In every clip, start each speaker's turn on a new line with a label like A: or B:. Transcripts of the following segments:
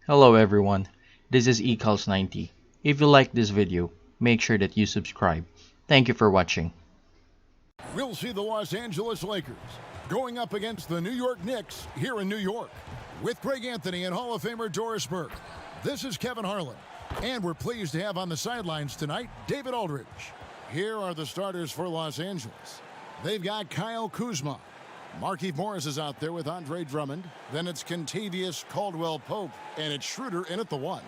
A: Hello everyone, this is eCals90. If you like this video, make sure that you subscribe. Thank you for watching.
B: We'll see the Los Angeles Lakers going up against the New York Knicks here in New York. With Greg Anthony and Hall of Famer Doris Burke, this is Kevin Harlan. And we're pleased to have on the sidelines tonight, David Aldridge. Here are the starters for Los Angeles. They've got Kyle Kuzma. Markieff Morris is out there with Andre Drummond. Then it's Kentavious Caldwell-Pope. And it's Schroeder in at the 1.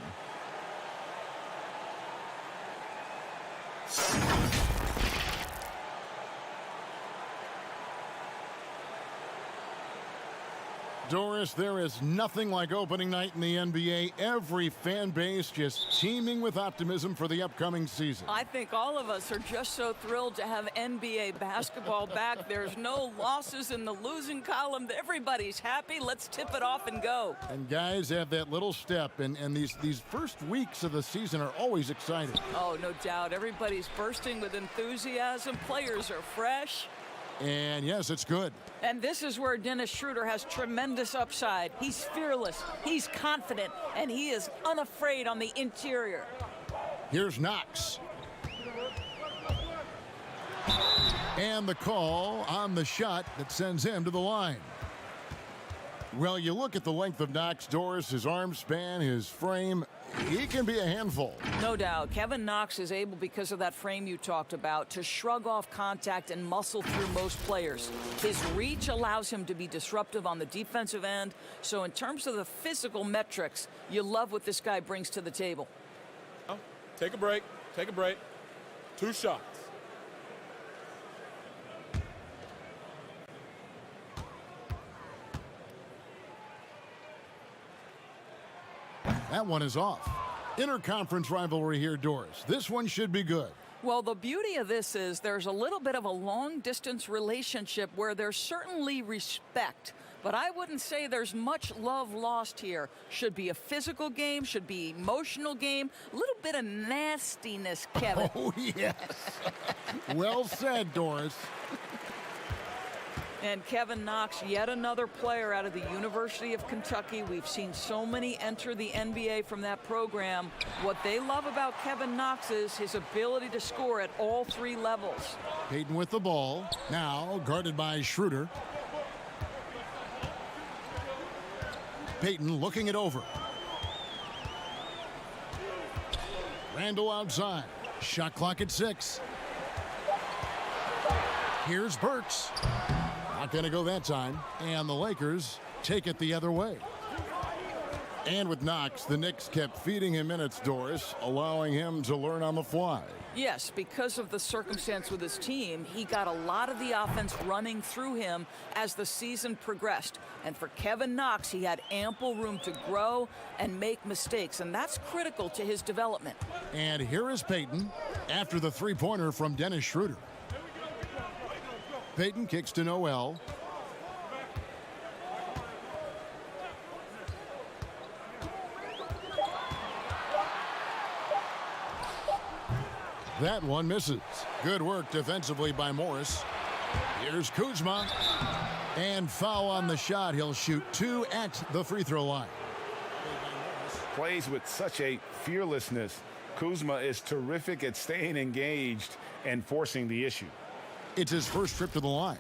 B: Doris, there is nothing like opening night in the NBA. Every fan base just teeming with optimism for the upcoming season.
C: I think all of us are just so thrilled to have NBA basketball back. There's no losses in the losing column. Everybody's happy. Let's tip it off and go.
B: And guys have that little step, and these first weeks of the season are always exciting.
C: Oh, no doubt. Everybody's bursting with enthusiasm. Players are fresh.
B: And yes, it's good.
C: And this is where Dennis Schroeder has tremendous upside. He's fearless, he's confident, and he is unafraid on the interior.
B: Here's Knox. And the call on the shot that sends him to the line. Well, you look at the length of Knox, Doris, his arm span, his frame, he can be a handful.
C: No doubt. Kevin Knox is able, because of that frame you talked about, to shrug off contact and muscle through most players. His reach allows him to be disruptive on the defensive end. So in terms of the physical metrics, you love what this guy brings to the table.
D: Take a break. Take a break. 2 shots.
B: That one is off. Interconference rivalry here, Doris. This one should be good.
C: Well, the beauty of this is there's a little bit of a long-distance relationship where there's certainly respect, but I wouldn't say there's much love lost here. Should be a physical game, should be emotional game, a little bit of nastiness, Kevin.
B: Oh, yes. Well said, Doris.
C: And Kevin Knox, yet another player out of the University of Kentucky. We've seen so many enter the NBA from that program. What they love about Kevin Knox is his ability to score at all 3 levels.
B: Payton with the ball. Now guarded by Schroeder. Payton looking it over. Randall outside. Shot clock at 6. Here's Burks. Not going to go that time. And the Lakers take it the other way. And with Knox, the Knicks kept feeding him minutes, Doris, allowing him to learn on the fly.
C: Yes, because of the circumstance with his team, he got a lot of the offense running through him as the season progressed. And for Kevin Knox, he had ample room to grow and make mistakes, and that's critical to his development.
B: And here is Payton after the three-pointer from Dennis Schroeder. Payton kicks to Noel. That one misses. Good work defensively by Morris. Here's Kuzma. And foul on the shot. He'll shoot 2 at the free throw line.
E: Plays with such a fearlessness. Kuzma is terrific at staying engaged and forcing the issue.
B: It's his first trip to the line.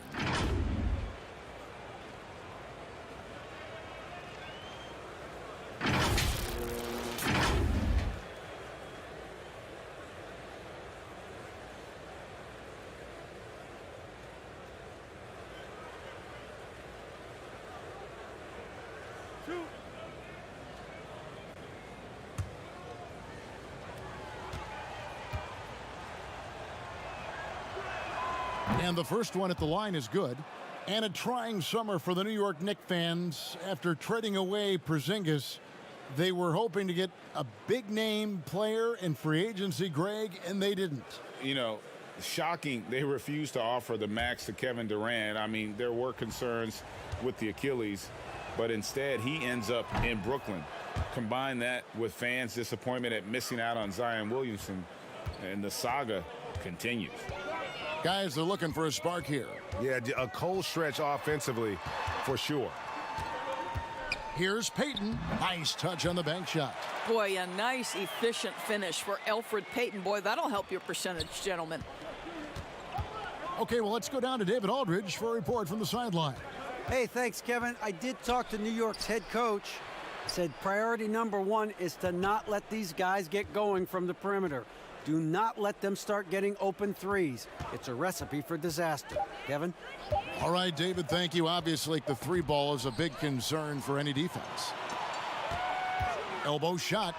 B: And the first one at the line is good. And a trying summer for the New York Knicks fans. After trading away Porzingis, they were hoping to get a big-name player in free agency, Greg, and they didn't.
E: You know, shocking they refused to offer the max to Kevin Durant. I mean, there were concerns with the Achilles, but instead he ends up in Brooklyn. Combine that with fans' disappointment at missing out on Zion Williamson, and the saga continues.
B: Guys, they're looking for a spark here.
F: Yeah, a cold stretch offensively for sure.
B: Here's Payton. Nice touch on the bank shot.
C: Boy, a nice, efficient finish for Elfrid Payton. Boy, that'll help your percentage, gentlemen.
B: Okay, well, let's go down to David Aldridge for a report from the sideline.
F: Hey, thanks, Kevin. I did talk to New York's head coach. Said priority number one is to not let these guys get going from the perimeter. Do not let them start getting open threes. It's a recipe for disaster. Kevin?
B: All right, David, thank you. Obviously, the three ball is a big concern for any defense. Elbow shot,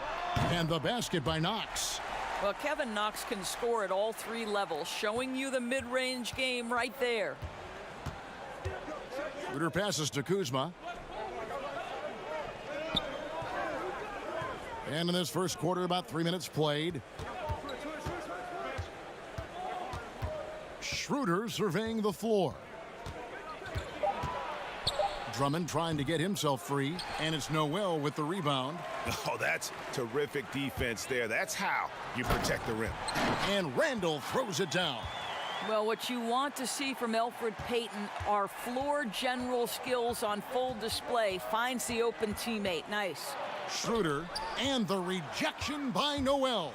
B: and the basket by Knox.
C: Well, Kevin Knox can score at all three levels, showing you the mid-range game right there.
B: Schroeder passes to Kuzma. And in this first quarter, about 3 minutes played. Schroeder surveying the floor. Drummond trying to get himself free, and it's Noel with the rebound.
E: Oh, that's terrific defense there. That's how you protect the rim.
B: And Randall throws it down.
C: Well, what you want to see from Elfrid Payton are floor general skills on full display. Finds the open teammate. Nice.
B: Schroeder, and the rejection by Noel.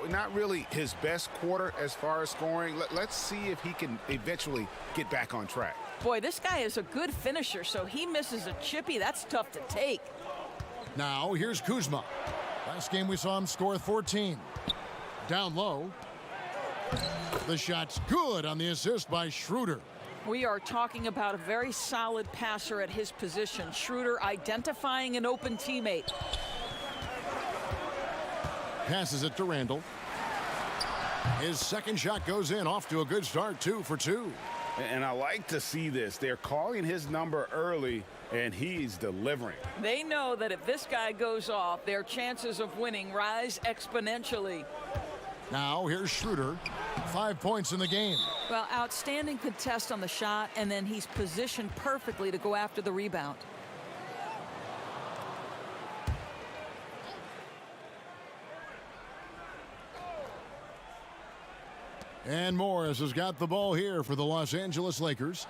E: Not really his best quarter as far as scoring. Let's see if he can eventually get back on track.
C: Boy, this guy is a good finisher, so he misses a chippy. That's tough to take.
B: Now, here's Kuzma. Last game we saw him score 14. Down low. The shot's good on the assist by Schroeder.
C: We are talking about a very solid passer at his position. Schroeder identifying an open teammate.
B: Passes it to Randall. His second shot goes in, off to a good start, 2 for 2.
E: And I like to see this. They're calling his number early, and he's delivering.
C: They know that if this guy goes off, their chances of winning rise exponentially.
B: Now, here's Schroeder. 5 points in the game.
C: Well, outstanding contest on the shot, and then he's positioned perfectly to go after the rebound.
B: And Morris has got the ball here for the Los Angeles Lakers.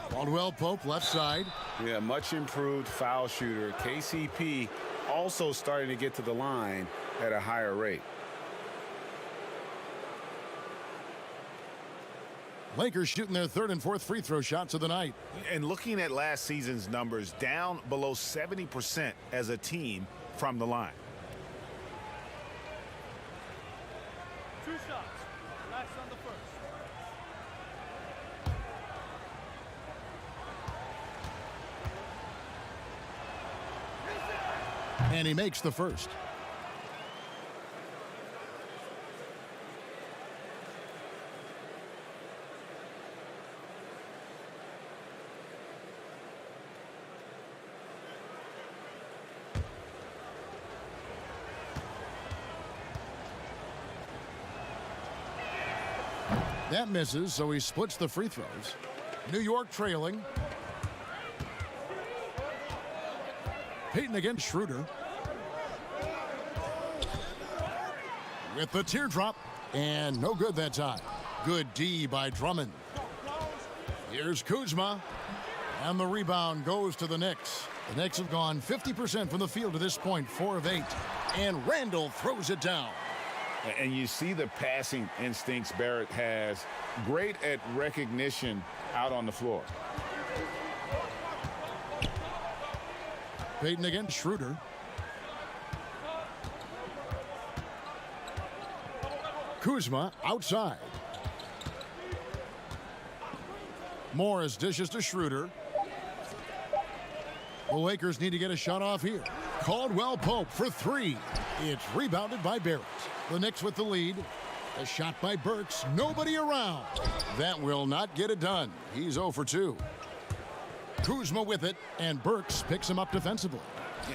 B: Caldwell Pope left side.
E: Yeah, much improved foul shooter. KCP also starting to get to the line at a higher rate.
B: Lakers shooting their third and fourth free throw shots of the night.
E: And looking at last season's numbers, down below 70% as a team from the line.
D: 2 shots. Last on the first.
B: And he makes the first. That misses, so he splits the free throws. New York trailing. Payton against Schroeder. With the teardrop, and no good that time. Good D by Drummond. Here's Kuzma, and the rebound goes to the Knicks. The Knicks have gone 50% from the field to this point, 4 of 8. And Randall throws it down.
E: And you see the passing instincts Barrett has. Great at recognition out on the floor.
B: Payton against Schroeder. Kuzma outside. Morris dishes to Schroeder. The Lakers need to get a shot off here. Caldwell Pope for 3. It's rebounded by Barrett. The Knicks with the lead. A shot by Burks. Nobody around. That will not get it done. He's 0 for 2. Kuzma with it, and Burks picks him up defensively.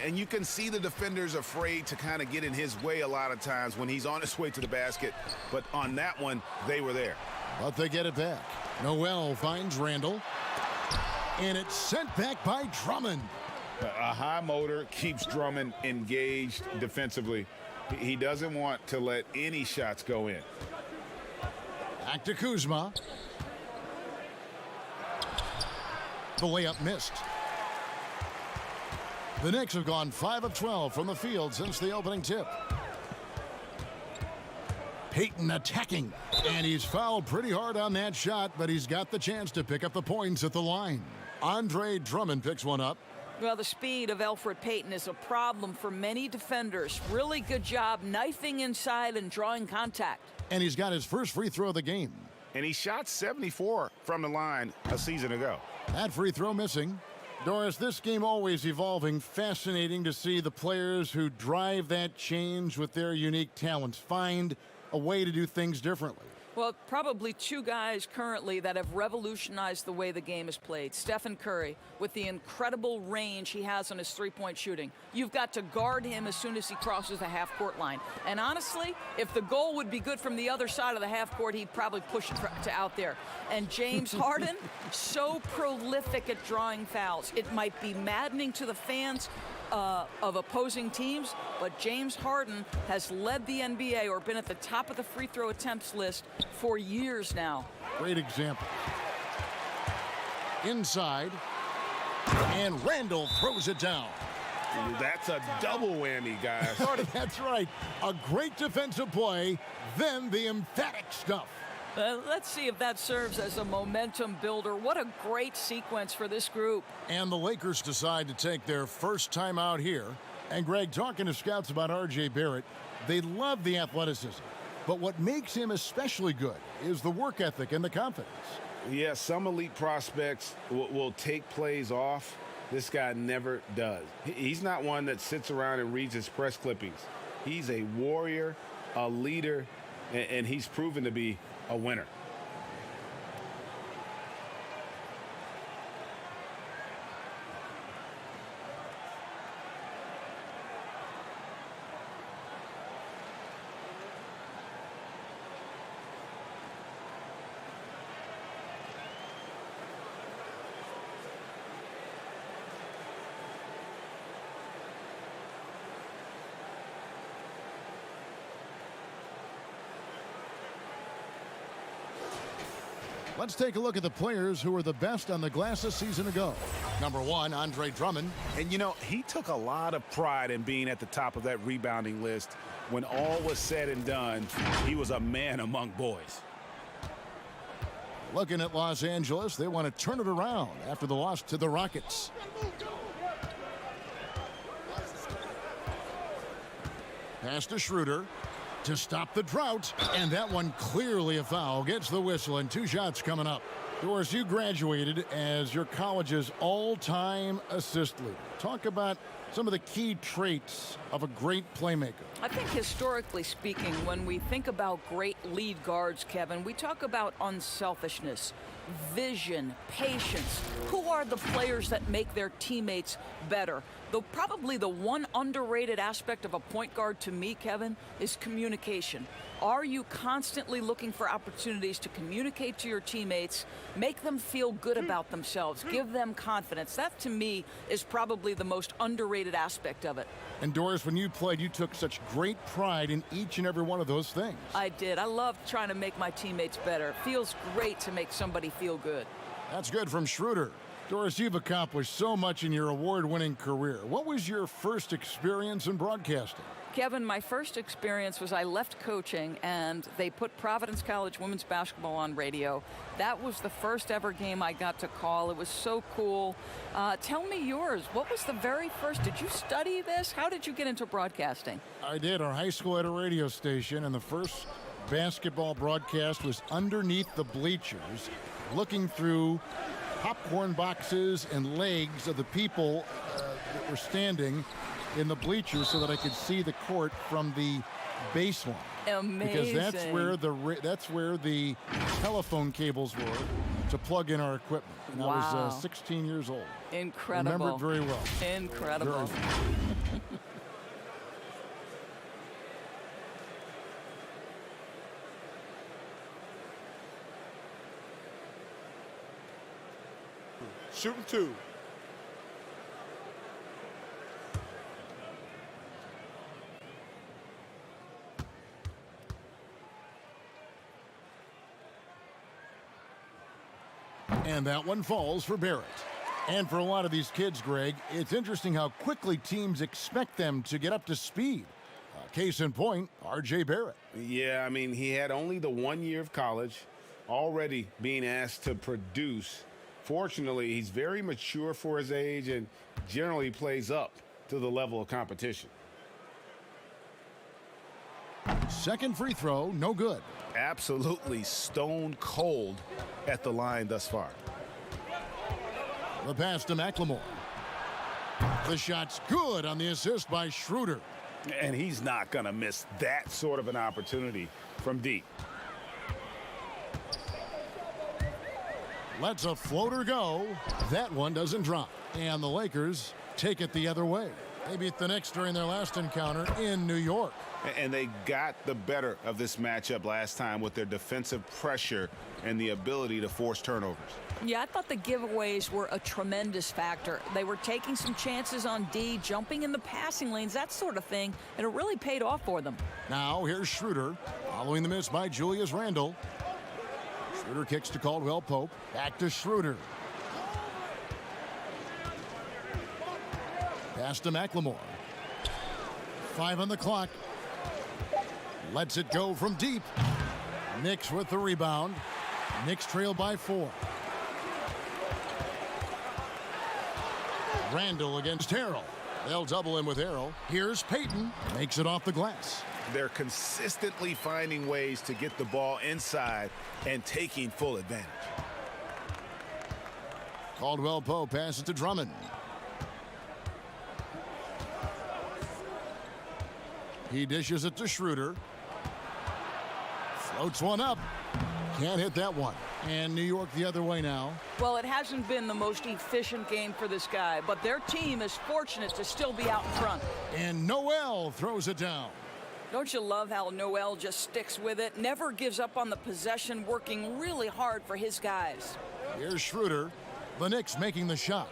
E: And you can see the defenders afraid to kind of get in his way a lot of times when he's on his way to the basket. But on that one, they were there.
B: But they get it back. Noel finds Randall. And it's sent back by Drummond.
E: A high motor keeps Drummond engaged defensively. He doesn't want to let any shots go in.
B: Back to Kuzma. The layup missed. The Knicks have gone 5 of 12 from the field since the opening tip. Payton attacking, and he's fouled pretty hard on that shot, but he's got the chance to pick up the points at the line. Andre Drummond picks one up.
C: Well, the speed of Elfrid Payton is a problem for many defenders. Really good job knifing inside and drawing contact.
B: And he's got his first free throw of the game.
E: And he shot 74 from the line a season ago.
B: That free throw missing. Doris, this game always evolving. Fascinating to see the players who drive that change with their unique talents find a way to do things differently.
C: Well, probably two guys currently that have revolutionized the way the game is played. Stephen Curry, with the incredible range he has on his three-point shooting. You've got to guard him as soon as he crosses the half-court line. And honestly, if the goal would be good from the other side of the half-court, he'd probably push it to out there. And James Harden, so prolific at drawing fouls. It might be maddening to the fans of opposing teams, but James Harden has led the NBA or been at the top of the free throw attempts list for years now.
B: Great example. Inside, and Randall throws it down.
E: That's a double whammy, guys.
B: That's right. A great defensive play, then the emphatic stuff.
C: Let's see if that serves as a momentum builder. What a great sequence for this group.
B: And the Lakers decide to take their first time out here. And Greg, talking to scouts about R.J. Barrett, they love the athleticism. But what makes him especially good is the work ethic and the confidence.
E: Yeah, some elite prospects will take plays off. This guy never does. He's not one that sits around and reads his press clippings. He's a warrior, a leader, and he's proven to be a winner.
B: Let's take a look at the players who were the best on the glass a season ago. Number 1, Andre Drummond.
E: And, you know, he took a lot of pride in being at the top of that rebounding list. When all was said and done, he was a man among boys.
B: Looking at Los Angeles, they want to turn it around after the loss to the Rockets. Pass to Schroeder to stop the drought, and that one clearly a foul. Gets the whistle, and 2 shots coming up. Doris, you graduated as your college's all-time assist leader. Talk about some of the key traits of a great playmaker.
C: I think historically speaking, when we think about great lead guards, Kevin, we talk about unselfishness, vision, patience. Who are the players that make their teammates better? Though probably the one underrated aspect of a point guard to me, Kevin, is communication. Are you constantly looking for opportunities to communicate to your teammates, make them feel good about themselves, give them confidence? That, to me, is probably the most underrated aspect of it.
B: And Doris, when you played, you took such great pride in each and every one of those things.
C: I did. I love trying to make my teammates better. It feels great to make somebody feel good.
B: That's good from Schroeder. Doris, you've accomplished so much in your award-winning career. What was your first experience in broadcasting?
C: Kevin, my first experience was I left coaching and they put Providence College women's basketball on radio. That was the first ever game I got to call. It was so cool. Tell me yours. What was the very first? Did you study this? How did you get into broadcasting?
B: I did. Our high school had a radio station, and the first basketball broadcast was underneath the bleachers, looking through popcorn boxes and legs of the people that were standing in the bleachers so that I could see the court from the baseline.
C: Amazing.
B: Because that's where the telephone cables were to plug in our equipment. And I was 16 years old.
C: Incredible.
B: Remember it very well.
C: Incredible.
D: Shooting 2.
B: And that one falls for Barrett. And for a lot of these kids, Greg, it's interesting how quickly teams expect them to get up to speed. Case in point, R.J. Barrett.
E: Yeah, I mean, he had only the 1 year of college, already being asked to produce. Fortunately, he's very mature for his age and generally plays up to the level of competition.
B: Second free throw, no good.
E: Absolutely stone cold at the line thus far.
B: The pass to McLemore. The shot's good on the assist by Schroeder.
E: And he's not going to miss that sort of an opportunity from deep.
B: Lets a floater go. That one doesn't drop. And the Lakers take it the other way. They beat the Knicks during their last encounter in New York.
E: And they got the better of this matchup last time with their defensive pressure and the ability to force turnovers.
C: Yeah, I thought the giveaways were a tremendous factor. They were taking some chances on D, jumping in the passing lanes, that sort of thing, and it really paid off for them.
B: Now here's Schroeder, following the miss by Julius Randle. Schroeder kicks to Caldwell Pope. Back to Schroeder. Pass to McLemore. 5 on the clock. Lets it go from deep. Knicks with the rebound. Knicks trail by 4. Randle against Harrell. They'll double him with Harrell. Here's Payton. Makes it off the glass.
E: They're consistently finding ways to get the ball inside and taking full advantage.
B: Caldwell Pope passes to Drummond. He dishes it to Schroeder. Floats one up. Can't hit that one. And New York the other way now.
C: Well, it hasn't been the most efficient game for this guy, but their team is fortunate to still be out in front.
B: And Noel throws it down.
C: Don't you love how Noel just sticks with it, never gives up on the possession, working really hard for his guys.
B: Here's Schroeder. The Knicks making the shot.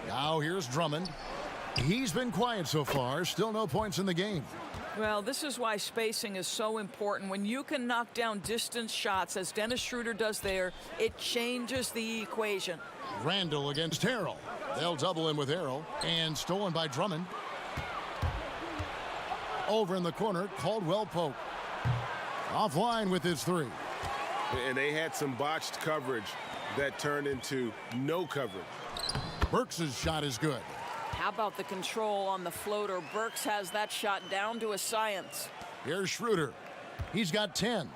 B: Now here's Drummond. He's been quiet so far. Still no points in the game.
C: Well, this is why spacing is so important. When you can knock down distance shots, as Dennis Schroeder does there, it changes the equation.
B: Randle against Harrell. They'll double him with Harrell. And stolen by Drummond. Over in the corner, Caldwell Pope. Offline with his 3.
E: And they had some botched coverage that turned into no coverage.
B: Burks' shot is good.
C: How about the control on the floater? Burks has that shot down to a science.
B: Here's Schroeder. He's got 10.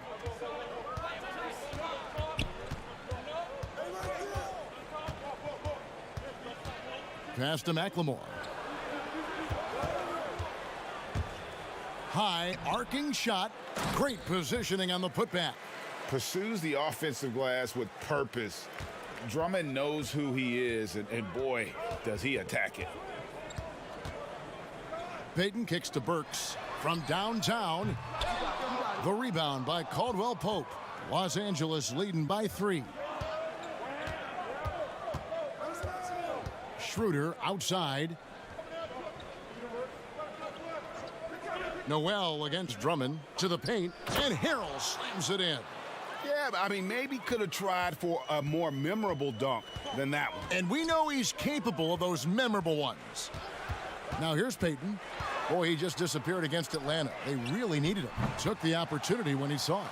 B: Pass to McLemore. High arcing shot. Great positioning on the putback.
E: Pursues the offensive glass with purpose. Drummond knows who he is, and boy, does he attack it.
B: Payton kicks to Burks from downtown. The rebound by Caldwell Pope. Los Angeles leading by 3. Schroeder outside. Noel against Drummond to the paint, and Harrell slams it in.
E: Yeah, but I mean, maybe could have tried for a more memorable dunk than that one.
B: And we know he's capable of those memorable ones. Now here's Payton. Boy, he just disappeared against Atlanta. They really needed him. Took the opportunity when he saw it.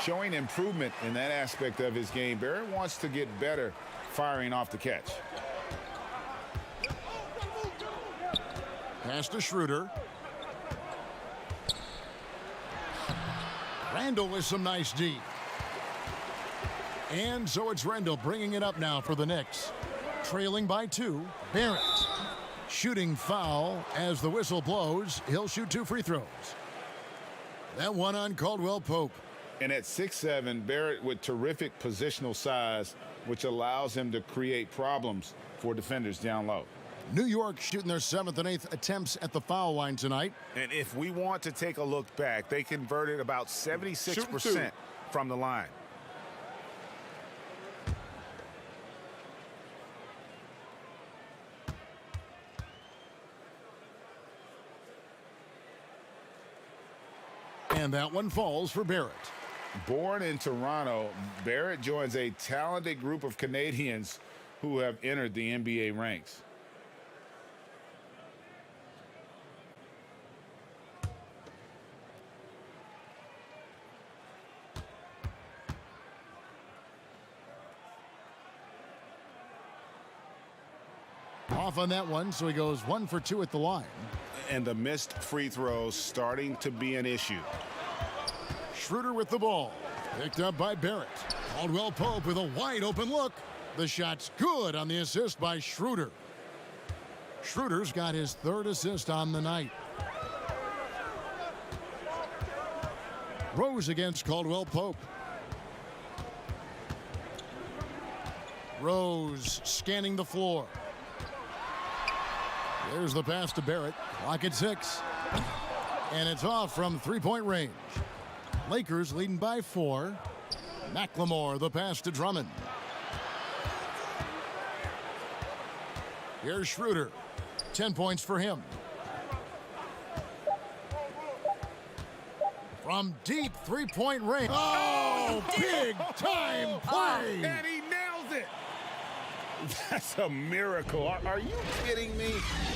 E: Showing improvement in that aspect of his game. Barrett wants to get better firing off the catch.
B: Pass to Schroeder. Randle with some nice D. And so it's Randle bringing it up now for the Knicks. Trailing by 2. Barrett. Shooting foul as the whistle blows. He'll shoot 2 free throws. That one on Caldwell Pope.
E: And at 6'7", Barrett with terrific positional size, which allows him to create problems for defenders down low.
B: New York shooting their 7th and 8th attempts at the foul line tonight.
E: And if we want to take a look back, they converted about 76% from the line.
B: And that one falls for Barrett.
E: Born in Toronto, Barrett joins a talented group of Canadians who have entered the NBA ranks.
B: Off on that one, so he goes 1 for 2 at the line.
E: And the missed free throws starting to be an issue.
B: Schroeder with the ball. Picked up by Barrett. Caldwell Pope with a wide open look. The shot's good on the assist by Schroeder. Schroeder's got his 3rd assist on the night. Rose against Caldwell Pope. Rose scanning the floor. There's the pass to Barrett. Clock at 6. And it's off from 3-point range. Lakers leading by 4. McLemore, the pass to Drummond. Here's Schroeder. 10 points for him. From deep 3-point range. Oh, big time play.
E: And he nails it. That's a miracle. Are you kidding me?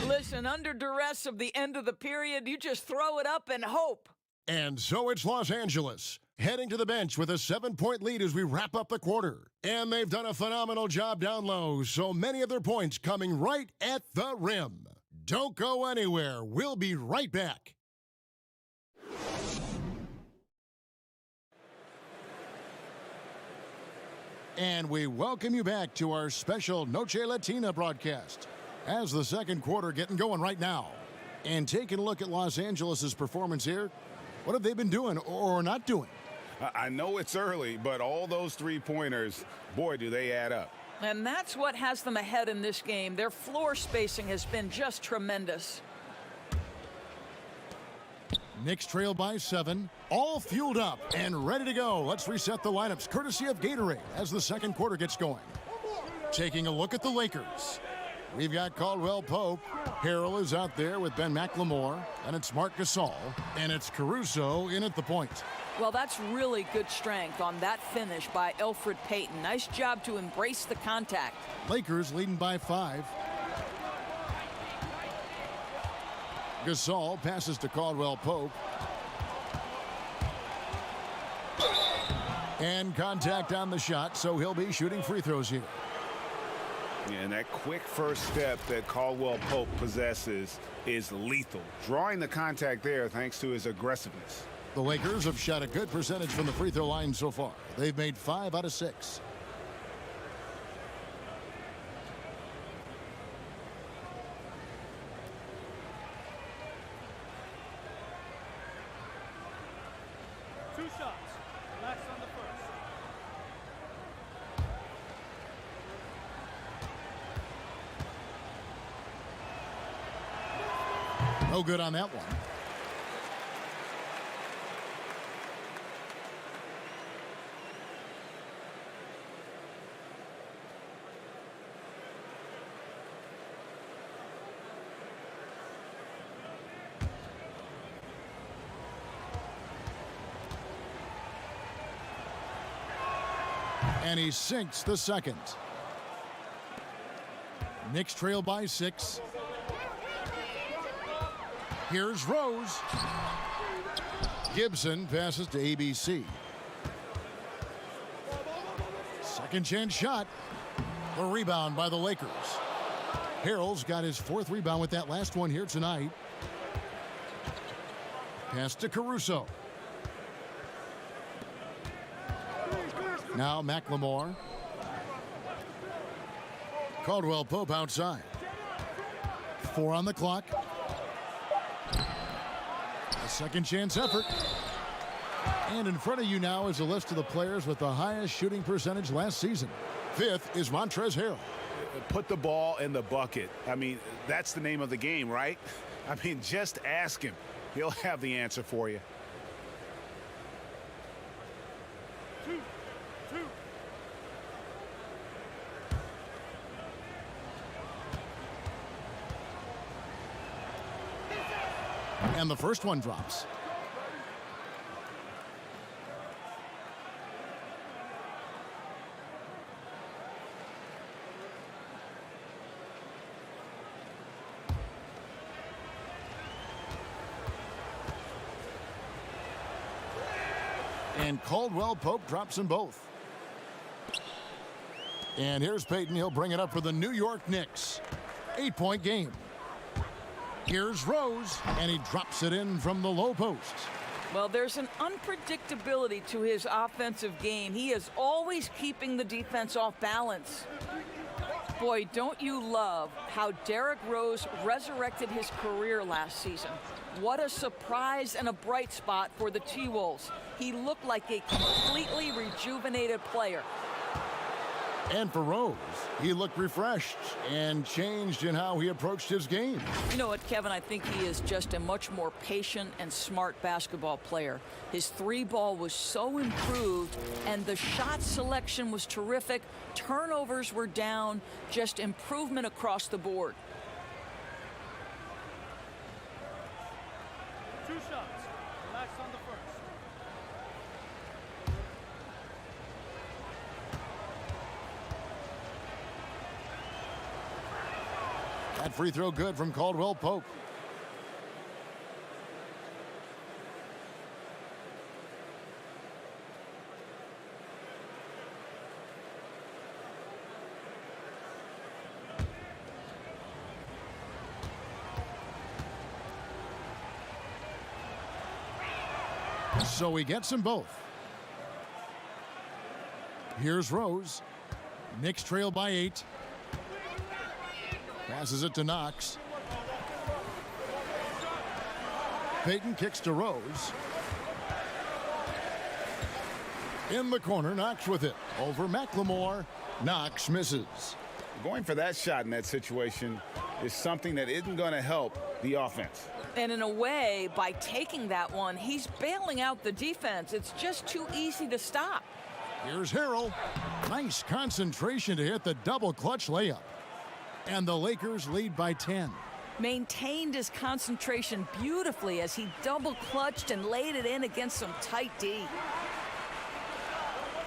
C: Listen, under duress of the end of the period, you just throw it up and hope.
B: And so it's Los Angeles heading to the bench with a 7-point lead as we wrap up the quarter. And they've done a phenomenal job down low, so many of their points coming right at the rim. Don't go anywhere. We'll be right back. And we welcome you back to our special Noche Latina broadcast as the second quarter getting going right now. And taking a look at Los Angeles' performance here, what have they been doing or not doing?
E: I know it's early, but all those 3-pointers, boy, do they add up.
C: And that's what has them ahead in this game. Their floor spacing has been just tremendous.
B: Knicks trail by 7, all fueled up and ready to go. Let's reset the lineups courtesy of Gatorade as the second quarter gets going. Taking a look at the Lakers. We've got Caldwell Pope. Harrell is out there with Ben McLemore. And it's Marc Gasol. And it's Caruso in at the point.
C: Well, that's really good strength on that finish by Elfrid Payton. Nice job to embrace the contact.
B: Lakers leading by 5. Gasol passes to Caldwell Pope. And contact on the shot, so he'll be shooting free throws here.
E: Yeah, and that quick first step that Caldwell Pope possesses is lethal. Drawing the contact there thanks to his aggressiveness.
B: The Lakers have shot a good percentage from the free throw line so far. They've made 5 out of 6.
D: Two shots. Last on the first.
B: No good on that one. And he sinks the second. Knicks trail by 6. Here's Rose. Gibson passes to ABC. Second chance shot. The rebound by the Lakers. Harrell's got his 4th rebound with that last one here tonight. Pass to Caruso. Now McLemore. Caldwell Pope outside. 4 on the clock. A second chance effort. And in front of you now is a list of the players with the highest shooting percentage last season. 5th is Montrezl Harrell.
E: Put the ball in the bucket. I mean, that's the name of the game, right? I mean, just ask him. He'll have the answer for you.
B: And the first one drops. And Caldwell Pope drops them both. And here's Payton. He'll bring it up for the New York Knicks. 8-point game. Here's Rose, and he drops it in from the low post.
C: Well, there's an unpredictability to his offensive game. He is always keeping the defense off balance. Boy, don't you love how Derrick Rose resurrected his career last season. What a surprise and a bright spot for the T-Wolves. He looked like a completely rejuvenated player.
B: And for Rose, he looked refreshed and changed in how he approached his game.
C: You know what, Kevin? I think he is just a much more patient and smart basketball player. His three ball was so improved, and the shot selection was terrific. Turnovers were down, just improvement across the board.
G: 2 shots. Relax on the first.
B: That free throw good from Caldwell Pope. So he gets them both. Here's Rose. Knicks trail by 8. Passes it to Knox. Payton kicks to Rose. In the corner, Knox with it. Over McLemore. Knox misses.
E: Going for that shot in that situation is something that isn't going to help the offense.
C: And in a way, by taking that one, he's bailing out the defense. It's just too easy to stop.
B: Here's Harrell. Nice concentration to hit the double clutch layup. And the Lakers lead by 10.
C: Maintained his concentration beautifully as he double clutched and laid it in against some tight D.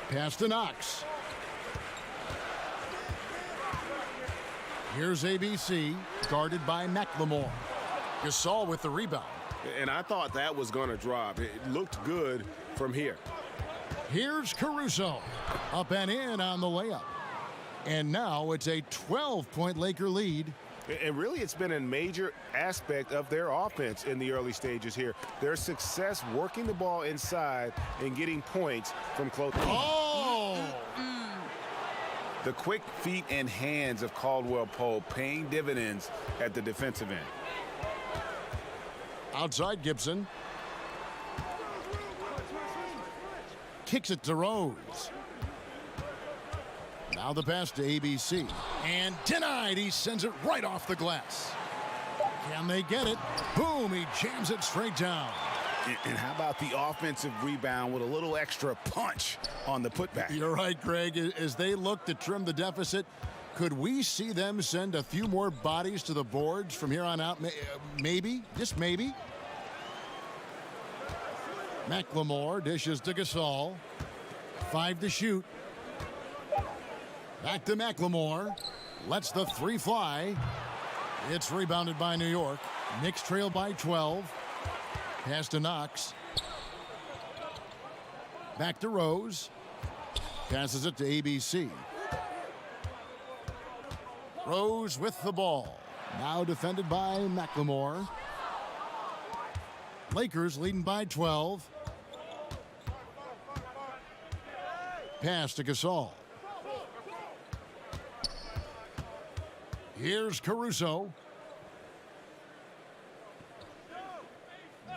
B: Pass to Knox. Here's ABC, guarded by McLemore. Gasol with the rebound.
H: And I thought that was going to drop. It looked good from here.
B: Here's Caruso. Up and in on the layup. And now it's a 12-point Laker lead.
H: And really, it's been a major aspect of their offense in the early stages here. Their success working the ball inside and getting points from close.
B: Oh!
E: The quick feet and hands of Caldwell Pope paying dividends at the defensive end.
B: Outside Gibson. Kicks it to Rose. Now the pass to ABC. And denied. He sends it right off the glass. Can they get it? Boom, he jams it straight down.
E: And how about the offensive rebound with a little extra punch on the putback?
B: You're right, Greg. As they look to trim the deficit, could we see them send a few more bodies to the boards from here on out? Maybe, just maybe. McLemore dishes to Gasol. 5 to shoot. Back to McLemore. Lets the 3 fly. It's rebounded by New York. Knicks trail by 12. Pass to Knox. Back to Rose. Passes it to ABC. Rose with the ball. Now defended by McLemore. Lakers leading by 12. Pass to Gasol. Here's Caruso.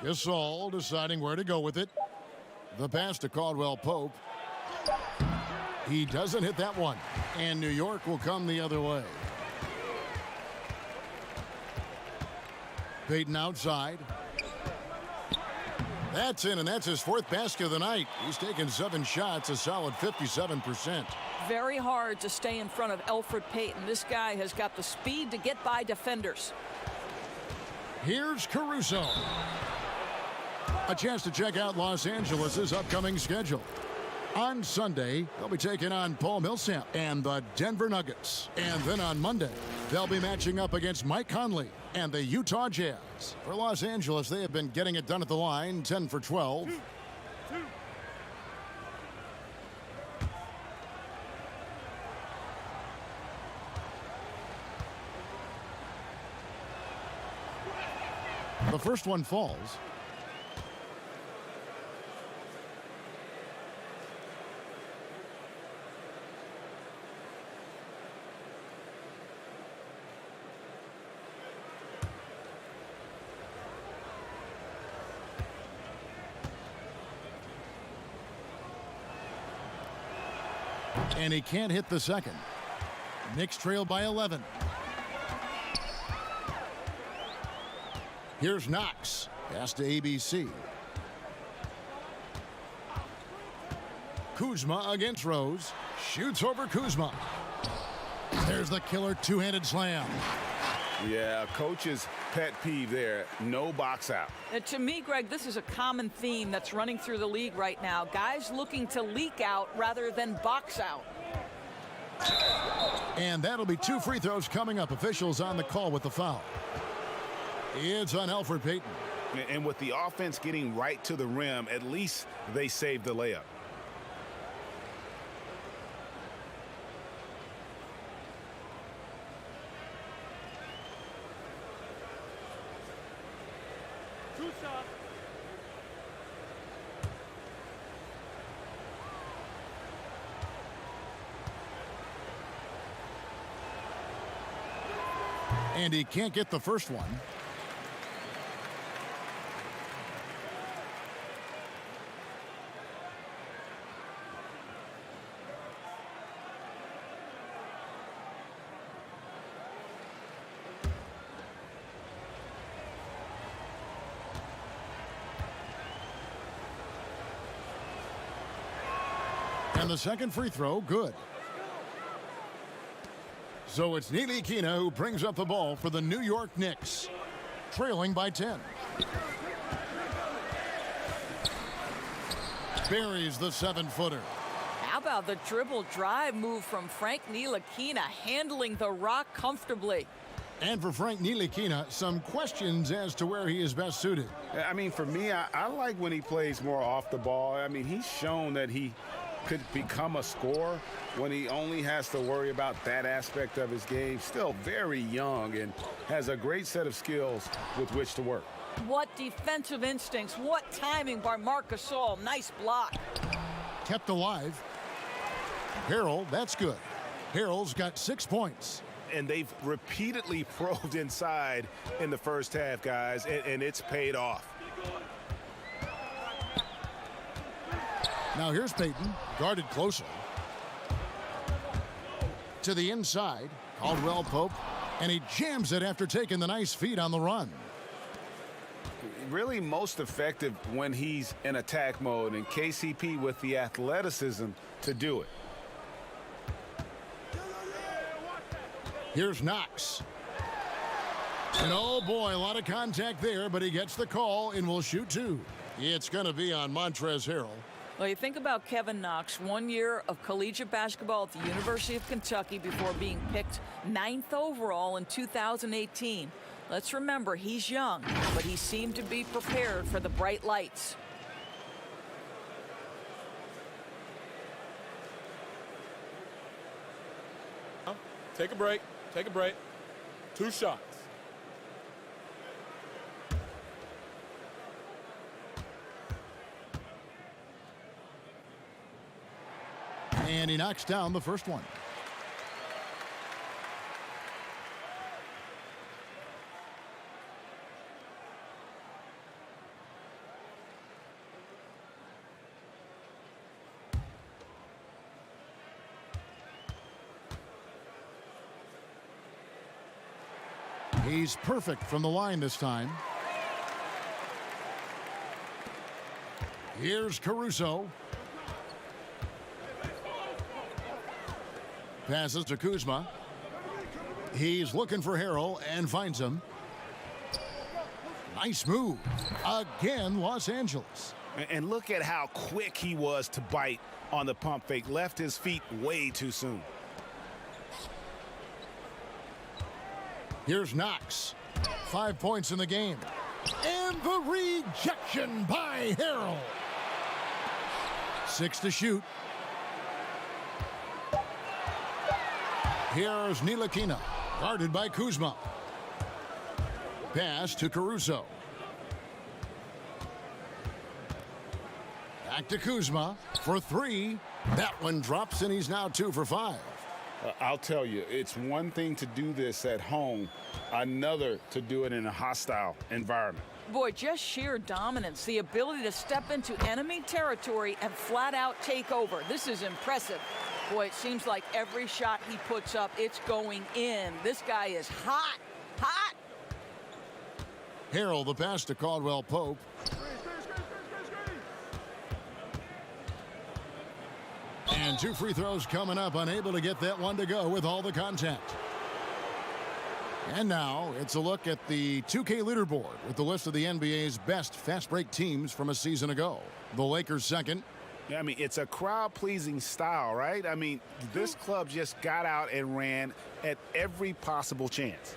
B: Gasol deciding where to go with it. The pass to Caldwell Pope. He doesn't hit that one. And New York will come the other way. Payton outside. That's in, and that's his 4th basket of the night. He's taken 7 shots, a solid 57%.
C: Very hard to stay in front of Elfrid Payton. This guy has got the speed to get by defenders.
B: Here's Caruso. A chance to check out Los Angeles' upcoming schedule. On Sunday, they'll be taking on Paul Millsap and the Denver Nuggets. And then on Monday, they'll be matching up against Mike Conley and the Utah Jazz. For Los Angeles, they have been getting it done at the line, 10 for 12. The first one falls. And he can't hit the second. Knicks trail by 11. Here's Knox. Pass to ABC. Kuzma against Rose. Shoots over Kuzma. There's the killer two-handed slam.
E: Yeah, coach's pet peeve there. No box out.
C: To me, Greg, this is a common theme that's running through the league right now. Guys looking to leak out rather than box out.
B: And that'll be 2 free throws coming up. Officials on the call with the foul. It's on Elfrid Payton.
E: And with the offense getting right to the rim, at least they saved the layup.
G: Two shots.
B: And he can't get the first one. And the second free throw, good. So it's Ntilikina who brings up the ball for the New York Knicks, trailing by 10. Buries the 7-footer.
C: How about the dribble drive move from Frank Ntilikina, handling the rock comfortably?
B: And for Frank Ntilikina, some questions as to where he is best suited.
E: I mean, for me, I like when he plays more off the ball. I mean, he's shown that he could become a scorer when he only has to worry about that aspect of his game. Still very young and has a great set of skills with which to work.
C: What defensive instincts, what timing by Marc Gasol. Nice block.
B: Kept alive. Harrell, that's good. Harrell's got 6 points.
H: And they've repeatedly probed inside in the first half, guys, and it's paid off.
B: Now here's Payton, guarded closely. To the inside, Caldwell Pope, and he jams it after taking the nice feed on the run.
E: Really most effective when he's in attack mode, and KCP with the athleticism to do it.
B: Here's Knox. And oh boy, a lot of contact there, but he gets the call and will shoot 2. It's going to be on Montrezl Harrell.
C: Well, you think about Kevin Knox, 1 year of collegiate basketball at the University of Kentucky before being picked 9th overall in 2018. Let's remember, he's young, but he seemed to be prepared for the bright lights.
D: Take a break. Take a break. 2 shots.
B: And he knocks down the first one. He's perfect from the line this time. Here's Caruso. Passes to Kuzma. He's looking for Harrell and finds him. Nice move. Again, Los Angeles.
H: And look at how quick he was to bite on the pump fake. Left his feet way too soon.
B: Here's Knox. 5 points in the game. And the rejection by Harrell. 6 to shoot. Here's Ntilikina, guarded by Kuzma. Pass to Caruso. Back to Kuzma for three. That one drops, and he's now 2 for 5.
E: I'll tell you, it's one thing to do this at home, another to do it in a hostile environment.
C: Boy, just sheer dominance, the ability to step into enemy territory and flat out take over. This is impressive. Boy, it seems like every shot he puts up, it's going in. This guy is hot, hot.
B: Harrell, the pass to Caldwell Pope. And 2 free throws coming up, unable to get that one to go with all the contact. And now it's a look at the 2K leaderboard with the list of the NBA's best fast break teams from a season ago. The Lakers second.
H: Yeah, I mean, it's a crowd-pleasing style, right? I mean, this club just got out and ran at every possible chance.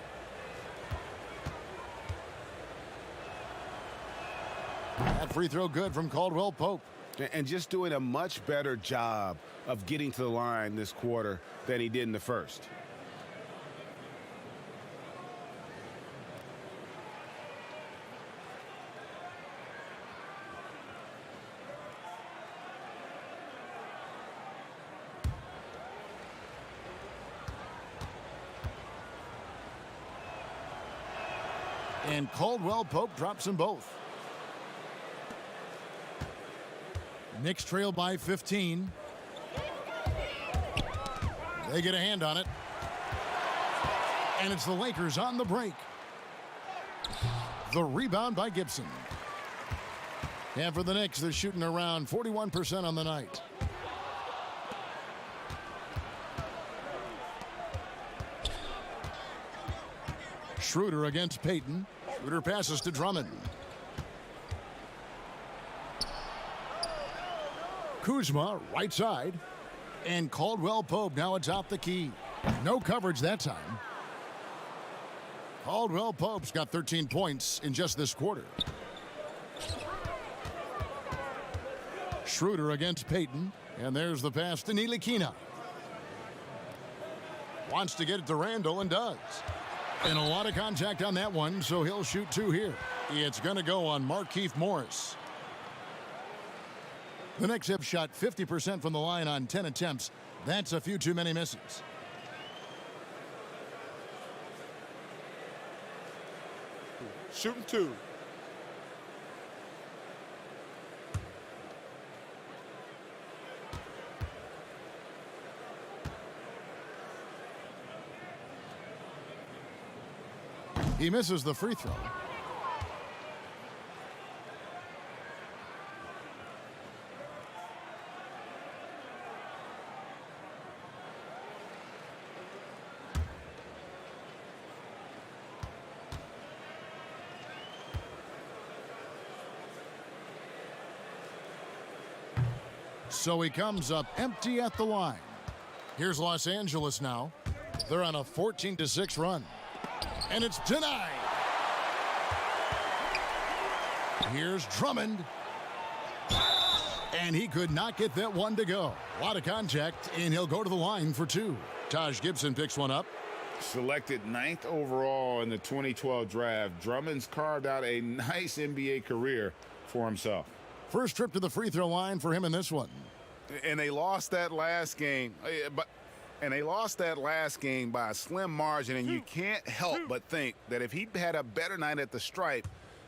B: That free throw good from Caldwell Pope.
H: And just doing a much better job of getting to the line this quarter than he did in the first.
B: And Caldwell Pope drops them both. Knicks trail by 15. They get a hand on it. And it's the Lakers on the break. The rebound by Gibson. And for the Knicks, they're shooting around 41% on the night. Schroeder against Payton. Schroeder passes to Drummond. Kuzma, right side. And Caldwell Pope now atop the key. No coverage that time. Caldwell Pope's got 13 points in just this quarter. Schroeder against Payton. And there's the pass to Ntilikina. Wants to get it to Randall and does. And a lot of contact on that one, so he'll shoot 2 here. It's going to go on Markieff Morris. The Knicks have shot 50% from the line on 10 attempts. That's a few too many misses.
D: Shooting 2.
B: He misses the free throw. So he comes up empty at the line. Here's Los Angeles now. They're on a 14-6 run. And it's denied. Here's Drummond. And he could not get that one to go. A lot of contact, and he'll go to the line for 2. Taj Gibson picks one up.
E: Selected 9th overall in the 2012 draft, Drummond's carved out a nice NBA career for himself.
B: First trip to the free throw line for him in this one.
H: And they lost that last game. And they lost that last game by a slim margin, and you can't help but think that if he had a better night at the stripe,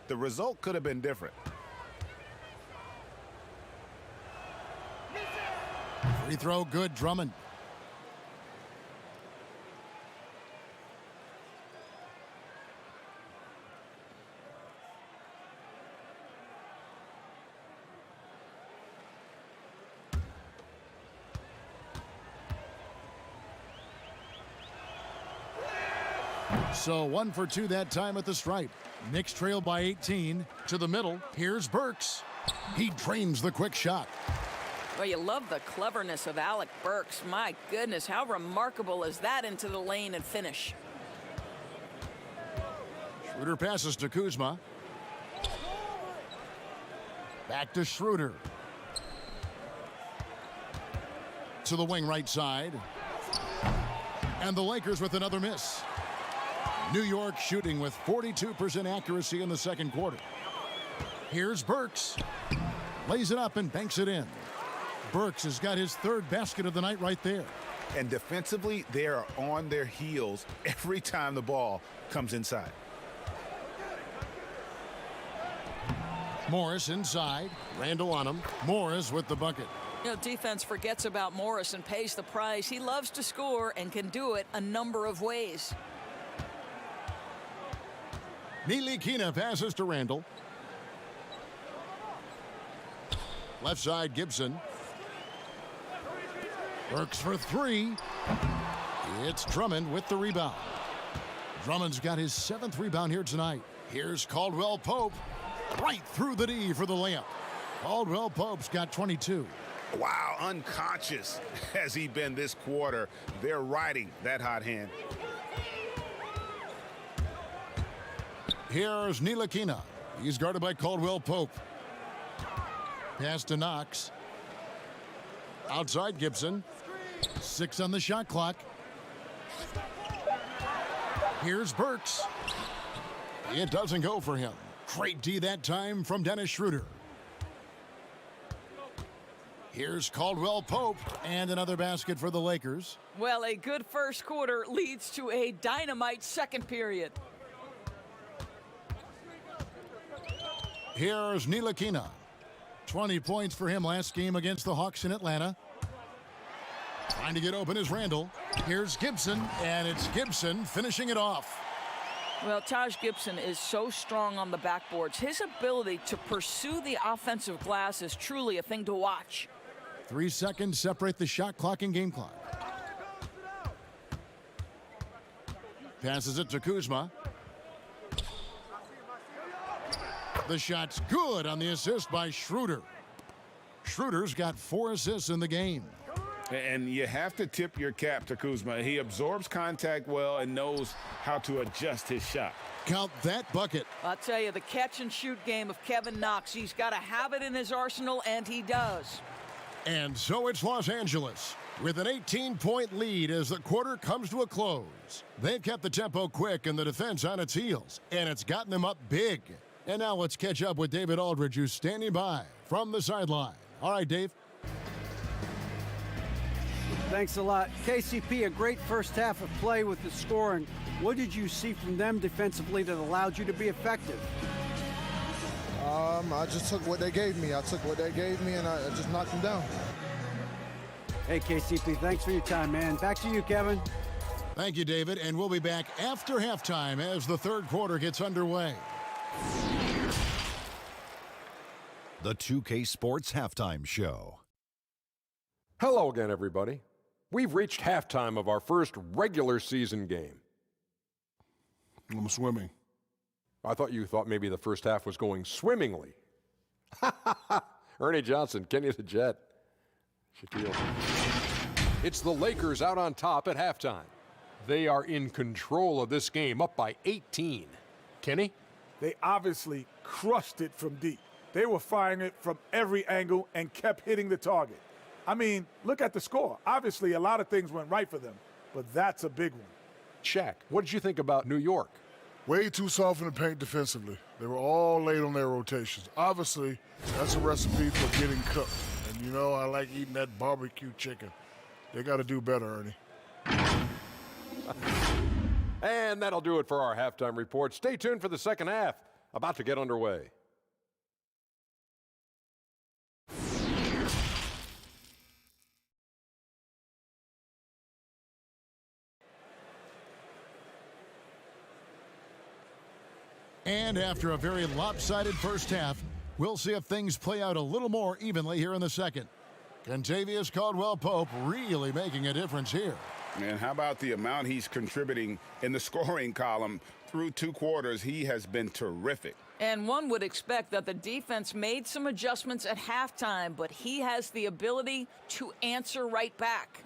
H: the result could have been different.
B: Free throw good, Drummond. So 1 for 2 that time at the stripe. Knicks trail by 18. To the middle. Here's Burks. He drains the quick shot.
C: Well, you love the cleverness of Alec Burks. My goodness, how remarkable is that into the lane and finish?
B: Schroeder passes to Kuzma. Back to Schroeder. To the wing right side. And the Lakers with another miss. New York shooting with 42% accuracy in the second quarter. Here's Burks. Lays it up and banks it in. Burks has got his third basket of the night right there.
H: And defensively, they are on their heels every time the ball comes inside.
B: Morris inside. Randall on him. Morris with the bucket.
C: You know, defense forgets about Morris and pays the price. He loves to score and can do it a number of ways.
B: Ntilikina passes to Randall. Left side, Gibson. Burks for three. It's Drummond with the rebound. Drummond's got his 7th rebound here tonight. Here's Caldwell Pope. Right through the D for the layup. Caldwell Pope's got 22.
H: Wow, unconscious has he been this quarter. They're riding that hot hand.
B: Here's Ntilikina. He's guarded by Caldwell Pope. Pass to Knox. Outside Gibson. 6 on the shot clock. Here's Burks. It doesn't go for him. Great D that time from Dennis Schroeder. Here's Caldwell Pope and another basket for the Lakers.
C: Well, a good first quarter leads to a dynamite second period.
B: Here's Ntilikina. 20 points for him last game against the Hawks in Atlanta. Trying to get open is Randall. Here's Gibson, and it's Gibson finishing it off.
C: Well, Taj Gibson is so strong on the backboards. His ability to pursue the offensive glass is truly a thing to watch.
B: 3 seconds separate the shot clock and game clock. Passes it to Kuzma. The shot's good on the assist by Schroeder. Schroeder's got 4 assists in the game.
E: And you have to tip your cap to Kuzma. He absorbs contact well and knows how to adjust his shot.
B: Count that bucket.
C: I'll tell you, the catch-and-shoot game of Kevin Knox, he's got to have it in his arsenal, and he does.
B: And so it's Los Angeles with an 18-point lead as the quarter comes to a close. They've kept the tempo quick and the defense on its heels, and it's gotten them up big. And now let's catch up with David Aldridge, who's standing by from the sideline. All right, Dave.
F: Thanks a lot. KCP, a great first half of play with the scoring. What did you see from them defensively that allowed you to be effective?
I: I just took what they gave me. I took what they gave me, and I just knocked them down.
F: Hey, KCP, thanks for your time, man. Back to you, Kevin.
B: Thank you, David. And we'll be back after halftime as the third quarter gets underway.
J: The 2K Sports Halftime Show.
K: Hello again, everybody. We've reached halftime of our first regular season game.
I: I'm swimming.
K: I thought you thought maybe the first half was going swimmingly. Ernie Johnson, Kenny the Jet. Shaquille. It's the Lakers out on top at halftime. They are in control of this game, up by 18. Kenny?
L: They obviously crushed it from deep. They were firing it from every angle and kept hitting the target. I mean, look at the score. Obviously, a lot of things went right for them, but that's a big one.
K: Shaq, what did you think about New York?
I: Way too soft in the paint defensively. They were all late on their rotations. Obviously, that's a recipe for getting cooked. And, you know, I like eating that barbecue chicken. They got to do better, Ernie.
K: And that'll do it for our halftime report. Stay tuned for the second half, about to get underway.
B: And after a very lopsided first half, we'll see if things play out a little more evenly here in the second. Kentavious Caldwell-Pope really making a difference here.
E: And how about the amount he's contributing in the scoring column? Through 2 quarters, he has been terrific.
C: And one would expect that the defense made some adjustments at halftime, but he has the ability to answer right back.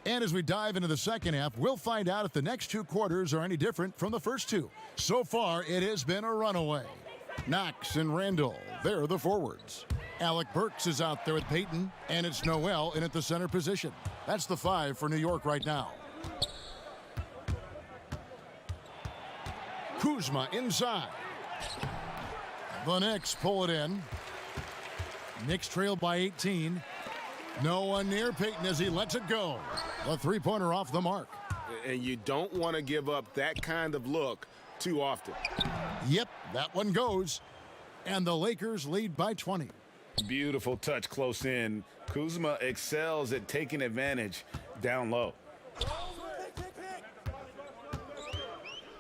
B: And as we dive into the second half, we'll find out if the next 2 quarters are any different from the first 2. So far, it has been a runaway. Knox and Randall, they're the forwards. Alec Burks is out there with Peyton, and it's Noel in at the center position. That's the 5 for New York right now. Kuzma inside. The Knicks pull it in. Knicks trail by 18. No one near Payton as he lets it go. A three-pointer off the mark.
H: And you don't want to give up that kind of look too often.
B: Yep, that one goes. And the Lakers lead by 20.
E: Beautiful touch close in. Kuzma excels at taking advantage down low.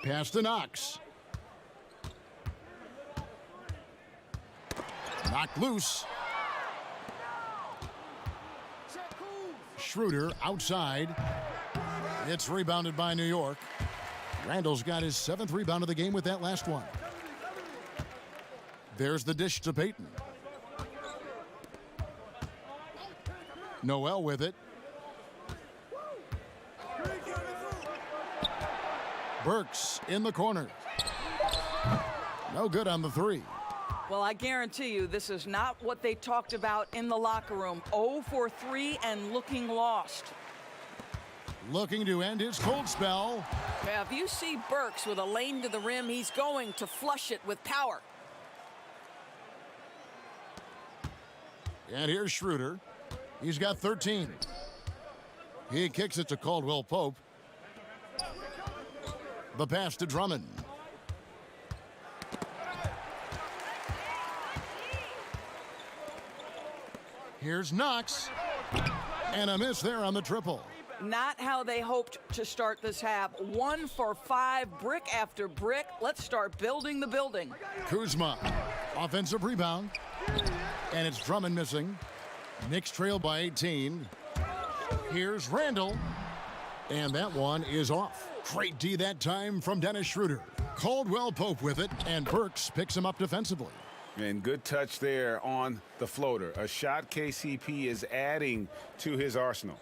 B: Pass to Knox. Knocked loose. Schroeder outside. It's rebounded by New York. Randall's got his 7th rebound of the game with that last one. There's the dish to Payton. Noel with it. Burks in the corner. No good on the three.
C: Well, I guarantee you this is not what they talked about in the locker room. 0 for 3 and looking lost.
B: Looking to end his cold spell.
C: Yeah, if you see Burks with a lane to the rim, he's going to flush it with power.
B: And here's Schroeder. He's got 13. He kicks it to Caldwell Pope. The pass to Drummond. Here's Knox. And a miss there on the triple.
C: Not how they hoped to start this half. 1 for 5, brick after brick. Let's start building the building.
B: Kuzma, offensive rebound. And it's Drummond missing. Knicks trail by 18. Here's Randall. And that one is off. Great D that time from Dennis Schroeder. Caldwell Pope with it, and Burks picks him up defensively.
E: And good touch there on the floater. A shot KCP is adding to his arsenal.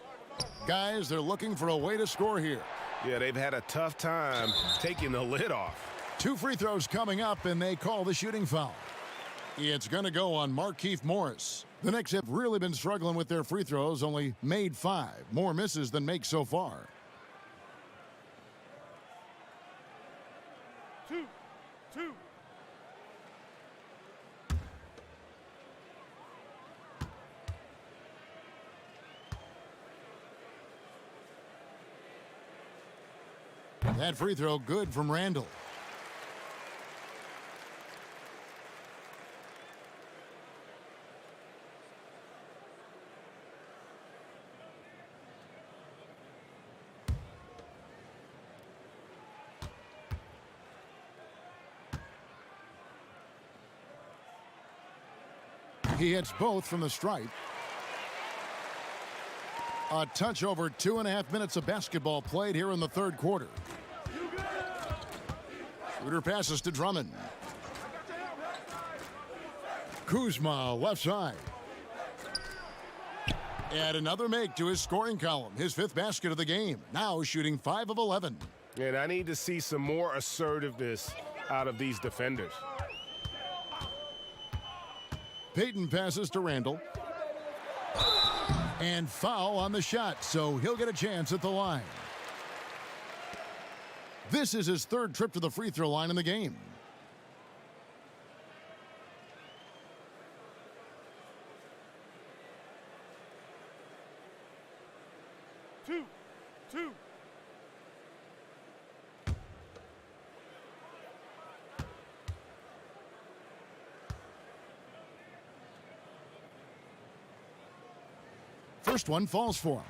B: Guys, they're looking for a way to score here.
H: Yeah, they've had a tough time taking the lid off.
B: 2 free throws coming up, and they call the shooting foul. It's going to go on Markieff Morris. The Knicks have really been struggling with their free throws, only made 5. More misses than makes so far.
G: 2.
B: That free throw good from Randall. He hits both from the stripe. A touch over 2.5 minutes of basketball played here in the third quarter. Schroeder passes to Drummond. Kuzma left side. And another make to his scoring column. His 5th basket of the game. Now shooting 5 of 11.
H: And I need to see some more assertiveness out of these defenders.
B: Payton passes to Randall. And foul on the shot, so he'll get a chance at the line. This is his 3rd trip to the free throw line in the game.
G: Two.
B: First one falls for him.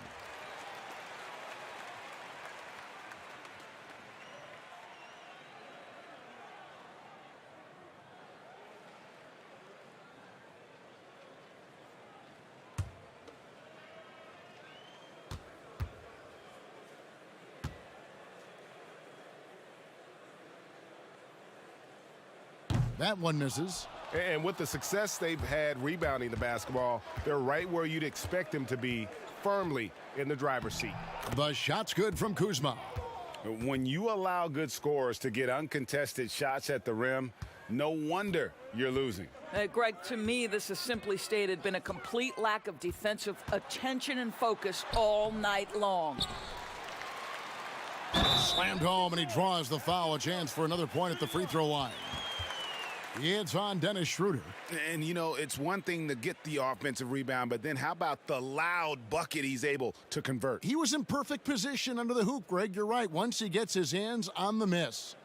B: That one misses.
H: And with the success they've had rebounding the basketball, they're right where you'd expect them to be, firmly in the driver's seat.
B: The shot's good from Kuzma.
E: When you allow good scorers to get uncontested shots at the rim, no wonder you're losing.
C: Greg, to me, this has simply stated been a complete lack of defensive attention and focus all night long.
B: Slammed home, and he draws the foul. A chance for another point at the free throw line. It's on Dennis Schroeder.
H: And, you know, it's one thing to get the offensive rebound, but then how about the loud bucket he's able to convert?
B: He was in perfect position under the hoop, Greg. You're right. Once he gets his hands on the miss.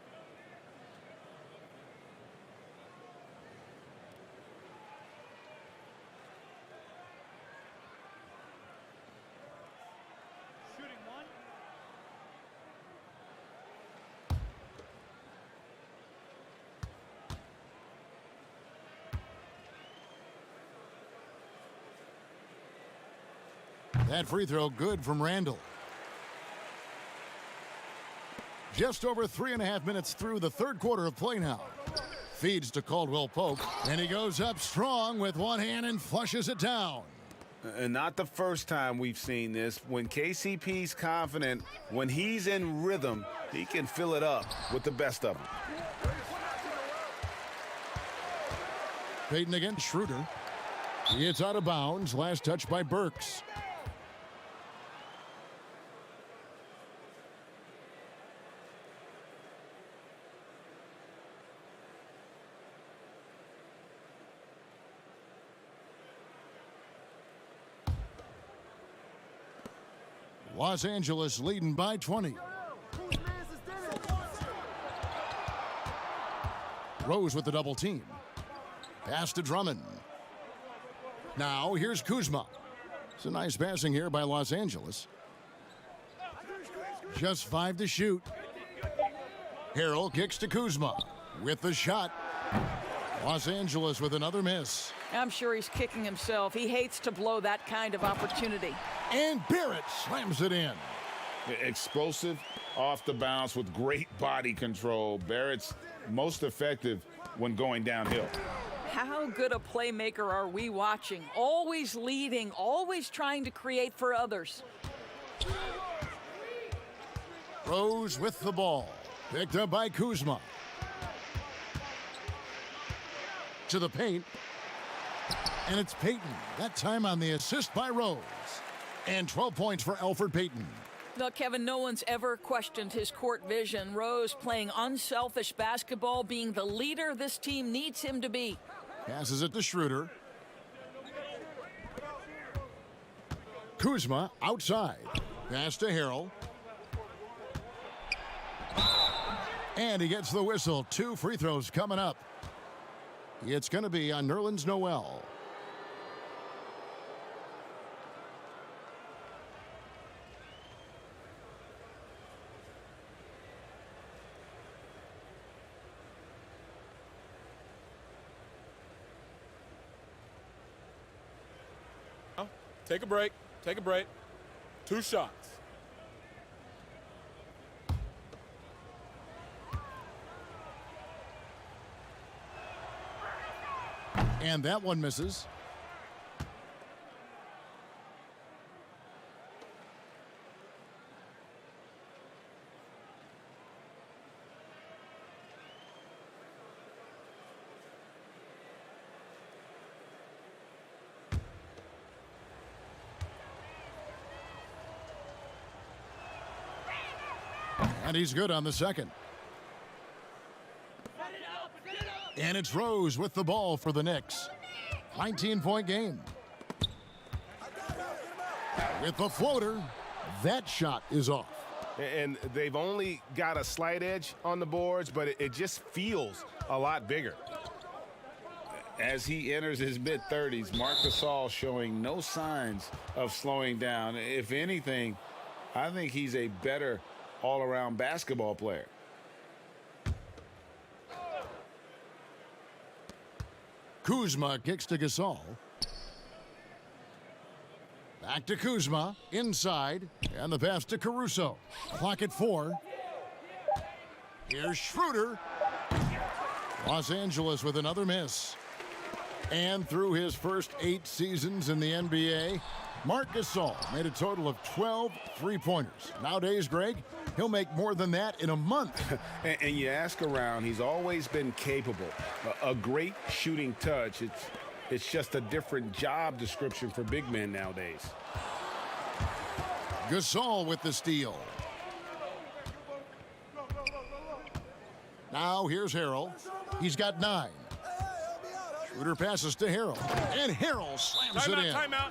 B: That free throw good from Randall. Just over 3.5 minutes through the third quarter of play now. Feeds to Caldwell Pope, and he goes up strong with one hand and flushes it down.
H: And not the first time we've seen this. When KCP's confident, when he's in rhythm, he can fill it up with the best of them.
B: Payton against Schroeder. It's out of bounds. Last touch by Burks. Los Angeles leading by 20. Rose with the double team. Pass to Drummond. Now here's Kuzma. It's a nice passing here by Los Angeles. Just 5 to shoot. Harrell kicks to Kuzma with the shot. Los Angeles with another miss.
C: I'm sure he's kicking himself. He hates to blow that kind of opportunity.
B: And Barrett slams it in.
E: Explosive off the bounce with great body control. Barrett's most effective when going downhill.
C: How good a playmaker are we watching? Always leading, always trying to create for others.
B: Rose with the ball. Picked up by Kuzma. To the paint. And it's Payton. That time on the assist by Rose. And 12 points for Elfrid Payton.
C: Look, Kevin, no one's ever questioned his court vision. Rose playing unselfish basketball, being the leader this team needs him to be.
B: Passes it to Schroeder. Kuzma outside. Pass to Harrell. And he gets the whistle. 2 free throws coming up. It's going to be on Nerlens Noel.
D: Take a break. Take a break. 2 shots.
B: And that one misses. And he's good on the second. And it's Rose with the ball for the Knicks. 19-point game. With the floater, that shot is off.
H: And they've only got a slight edge on the boards, but it just feels a lot bigger.
E: As he enters his mid-30s, Marc Gasol showing no signs of slowing down. If anything, I think he's a better all-around basketball player.
B: Kuzma kicks to Gasol. Back to Kuzma, inside, and the pass to Caruso. Clock at 4. Here's Schroeder. Los Angeles with another miss. And through his first 8 seasons in the NBA, Marc Gasol made a total of 12 three-pointers. Nowadays, Greg, he'll make more than that in a month.
E: and you ask around, he's always been capable. A great shooting touch. It's just a different job description for big men nowadays.
B: Gasol with the steal. Now here's Harrell. He's got 9. Schroeder passes to Harrell, and Harrell slams it in.
D: Timeout.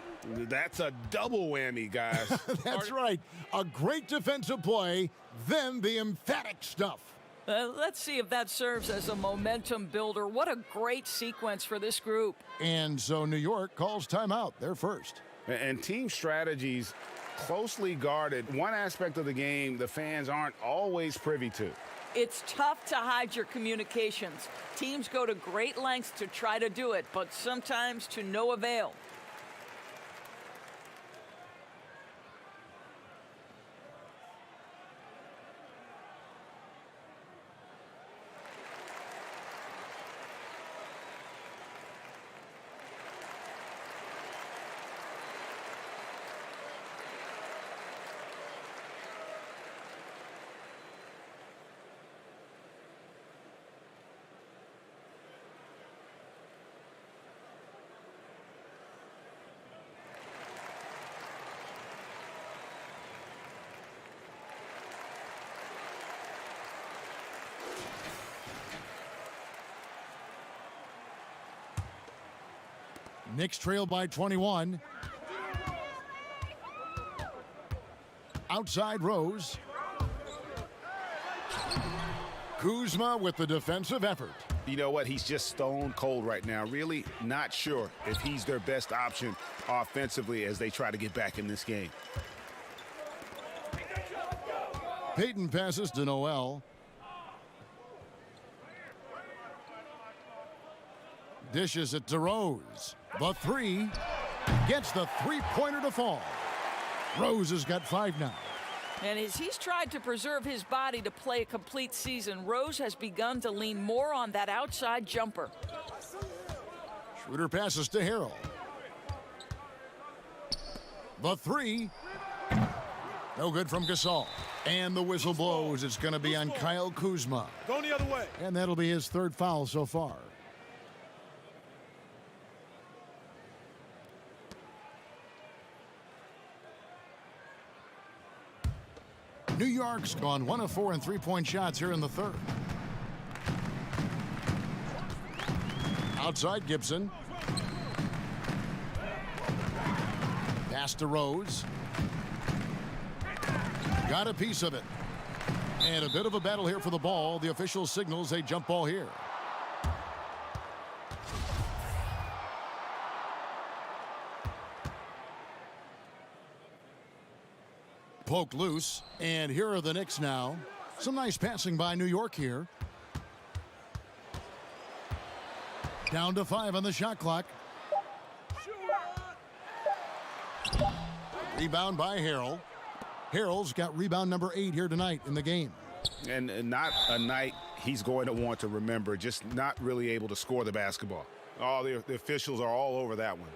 E: That's a double whammy, guys.
B: That's right. A great defensive play, then the emphatic stuff.
C: Let's see if that serves as a momentum builder. What a great sequence for this group.
B: And so New York calls timeout. They're first.
E: And team strategies closely guarded. One aspect of the game the fans aren't always privy to.
C: It's tough to hide your communications. Teams go to great lengths to try to do it, but sometimes to no avail.
B: Knicks trail by 21. Outside Rose. Kuzma with the defensive effort.
H: You know what? He's just stone cold right now. Really not sure if he's their best option offensively as they try to get back in this game.
B: Payton passes to Noel. Dishes it to Rose. The three. Gets the three-pointer to fall. Rose has got 5 now.
C: And as he's tried to preserve his body to play a complete season, Rose has begun to lean more on that outside jumper.
B: Schroeder passes to Harrell. The three. No good from Gasol. And the whistle blows. It's going to be on Kyle Kuzma.
D: Going the other way.
B: And that'll be his 3rd foul so far. New York's gone 1 of 4 in three-point shots here in the 3rd. Outside Gibson. Pass to Rose. Got a piece of it. And a bit of a battle here for the ball. The official signals a jump ball here. Poke loose, and here are the Knicks now. Some nice passing by New York here. Down to 5 on the shot clock. Rebound by Harrell. Harrell's got rebound number 8 here tonight in the game.
H: And not a night he's going to want to remember, just not really able to score the basketball. Oh, the officials are all over that one.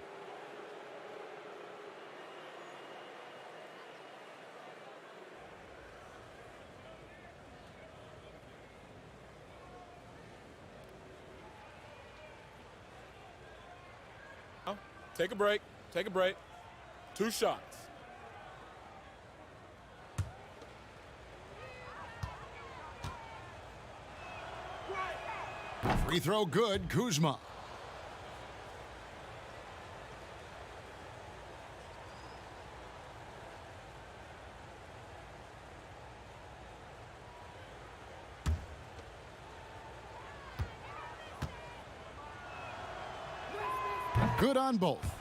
D: Take a break. Take a break. 2 shots.
B: Free throw good, Kuzma. Good on both.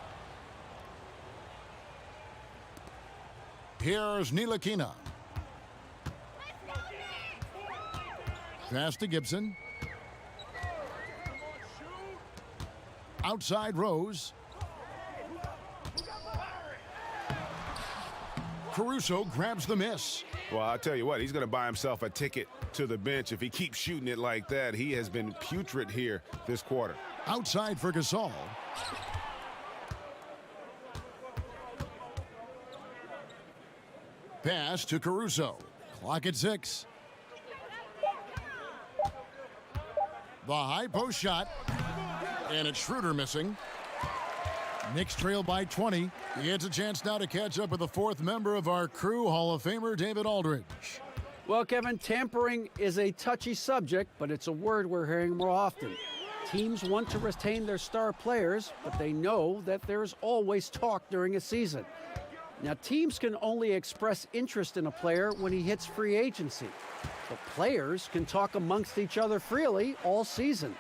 B: Here's Ntilikina. Pass to Gibson. Outside Rose. Caruso grabs the miss.
H: Well, I'll tell you what, he's going to buy himself a ticket to the bench if he keeps shooting it like that. He has been putrid here this quarter.
B: Outside for Gasol. Pass to Caruso. Clock at 6. The high post shot. And it's Schroeder missing. Knicks trail by 20. He gets a chance now to catch up with the 4th member of our crew, Hall of Famer David Aldridge.
F: Well, Kevin, tampering is a touchy subject, but it's a word we're hearing more often. Teams want to retain their star players, but they know that there's always talk during a season. Now, teams can only express interest in a player when he hits free agency, but players can talk amongst each other freely all season.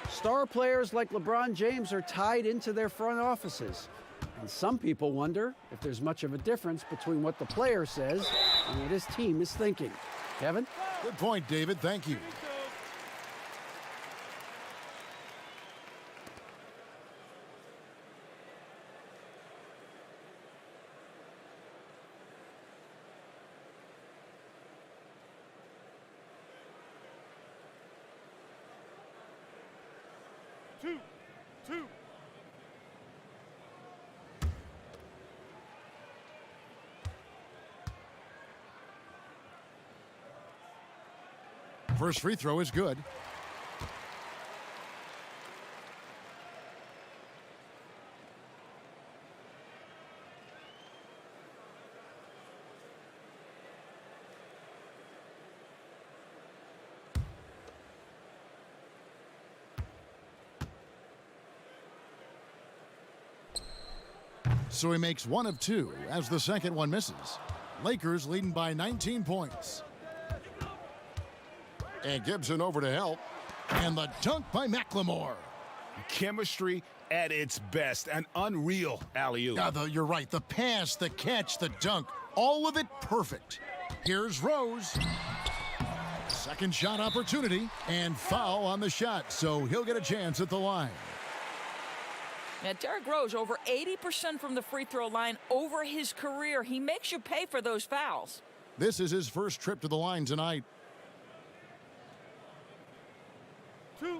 F: Star players like LeBron James are tied into their front offices, and some people wonder if there's much of a difference between what the player says and what his team is thinking. Kevin?
B: Good point, David. Thank you.
G: Two.
B: First free throw is good. So he makes one of two as the second one misses. Lakers leading by 19 points. And Gibson over to help. And the dunk by McLemore.
H: Chemistry at its best. An unreal alley-oop.
B: Yeah, you're right. The pass, the catch, the dunk. All of it perfect. Here's Rose. Second shot opportunity. And foul on the shot. So he'll get a chance at the line.
C: Now, Derrick Rose, over 80% from the free throw line over his career. He makes you pay for those fouls.
B: This is his first trip to the line tonight.
G: Two.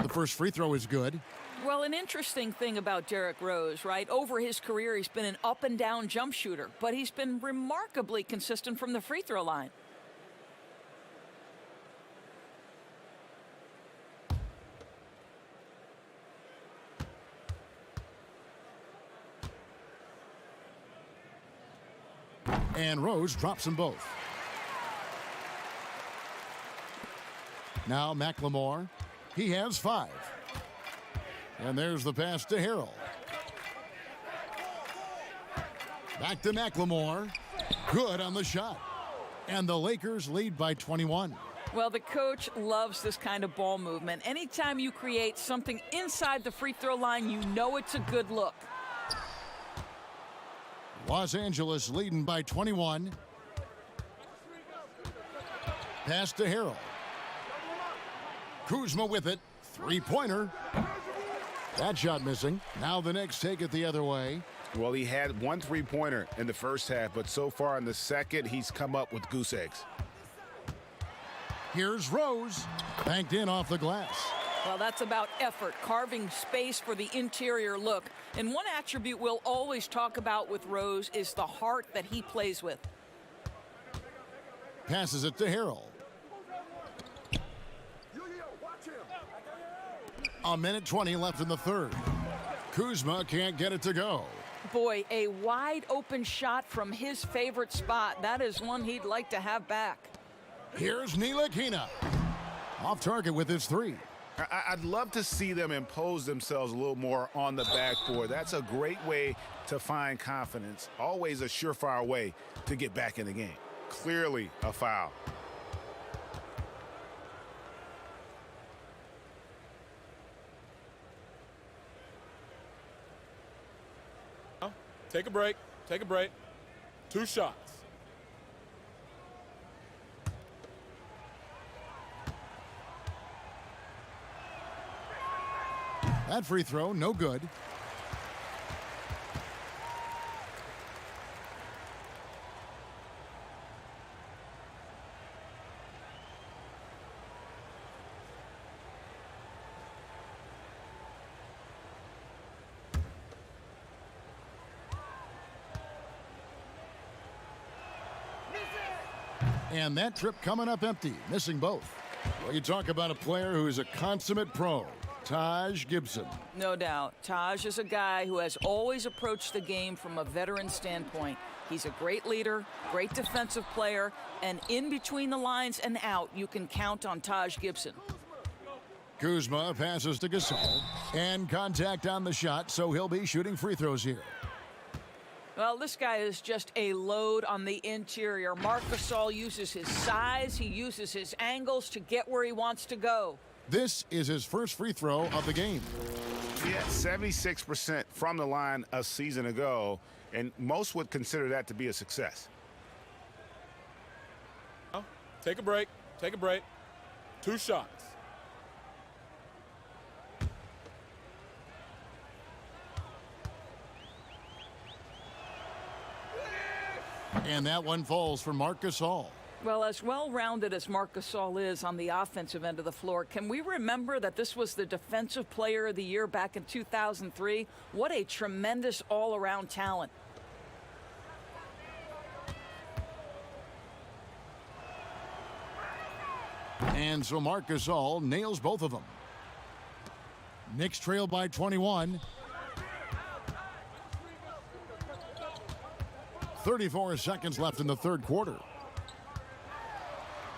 B: The first free throw is good.
C: Well, an interesting thing about Derrick Rose, right? Over his career, he's been an up-and-down jump shooter, but he's been remarkably consistent from the free throw line.
B: And Rose drops them both. Now McLemore. He has 5. And there's the pass to Harrell. Back to McLemore. Good on the shot. And the Lakers lead by 21.
C: Well, the coach loves this kind of ball movement. Anytime you create something inside the free throw line, you know it's a good look.
B: Los Angeles leading by 21. Pass to Harrell. Kuzma with it. Three-pointer. That shot missing. Now the Knicks take it the other way.
H: Well, he had one three-pointer in the first half, but so far in the second, he's come up with goose eggs.
B: Here's Rose. Banked in off the glass.
C: Well, that's about effort, carving space for the interior look. And one attribute we'll always talk about with Rose is the heart that he plays with.
B: Passes it to Harrell. A minute 20 left in the third. Kuzma can't get it to go.
C: Boy, a wide open shot from his favorite spot. That is one he'd like to have back.
B: Here's Ntilikina. Off target with his 3.
H: I'd love to see them impose themselves a little more on the backboard. That's a great way to find confidence. Always a surefire way to get back in the game. Clearly a foul.
D: Take a break. Take a break. 2 shots.
B: That free throw, no good. And that trip coming up empty, missing both. Well, you talk about a player who is a consummate pro. Taj Gibson.
C: No doubt. Taj is a guy who has always approached the game from a veteran standpoint. He's a great leader, great defensive player, and in between the lines and out, you can count on Taj Gibson.
B: Kuzma passes to Gasol, and contact on the shot, so he'll be shooting free throws here.
C: Well, this guy is just a load on the interior. Marc Gasol uses his size, he uses his angles to get where he wants to go.
B: This is his first free throw of the game.
H: He had 76% from the line a season ago, and most would consider that to be a success.
D: Take a break. Take a break. 2 shots.
B: And that one falls for Marc Gasol.
C: Well, as well-rounded as Marc Gasol is on the offensive end of the floor, can we remember that this was the Defensive Player of the Year back in 2003? What a tremendous all-around talent.
B: And so Marc Gasol nails both of them. Knicks trail by 21. 34 seconds left in the third quarter.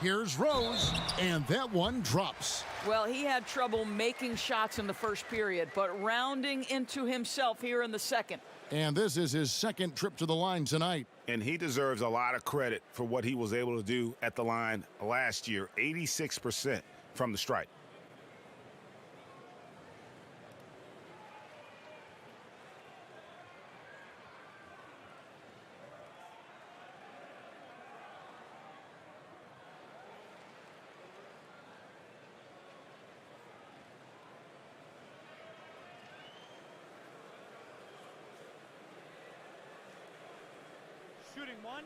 B: Here's Rose, and that one drops.
C: Well, he had trouble making shots in the first period, but rounding into himself here in the second.
B: And this is his second trip to the line tonight.
H: And he deserves a lot of credit for what he was able to do at the line last year. 86% from the stripe.
G: Shooting 1.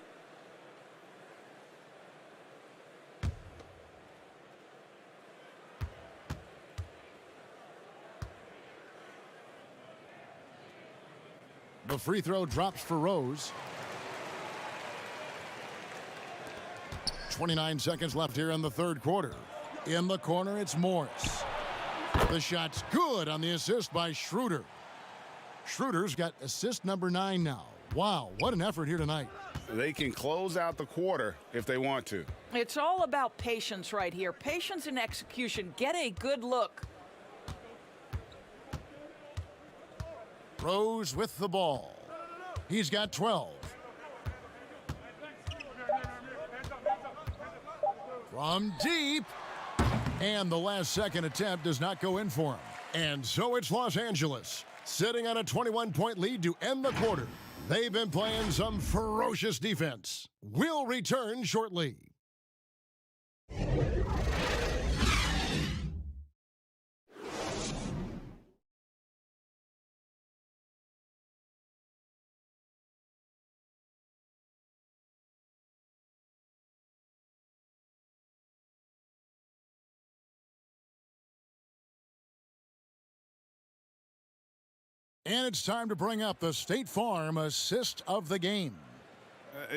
B: The free throw drops for Rose. 29 seconds left here in the third quarter. In the corner, it's Morris. The shot's good on the assist by Schroeder. Schroeder's got assist number 9 now. Wow, what an effort here tonight.
H: They can close out the quarter if they want to.
C: It's all about patience right here. Patience and execution. Get a good look.
B: Rose with the ball. He's got 12. From deep. And the last second attempt does not go in for him. And so it's Los Angeles, sitting on a 21-point lead to end the quarter. They've been playing some ferocious defense. We'll return shortly. And it's time to bring up the State Farm assist of the game.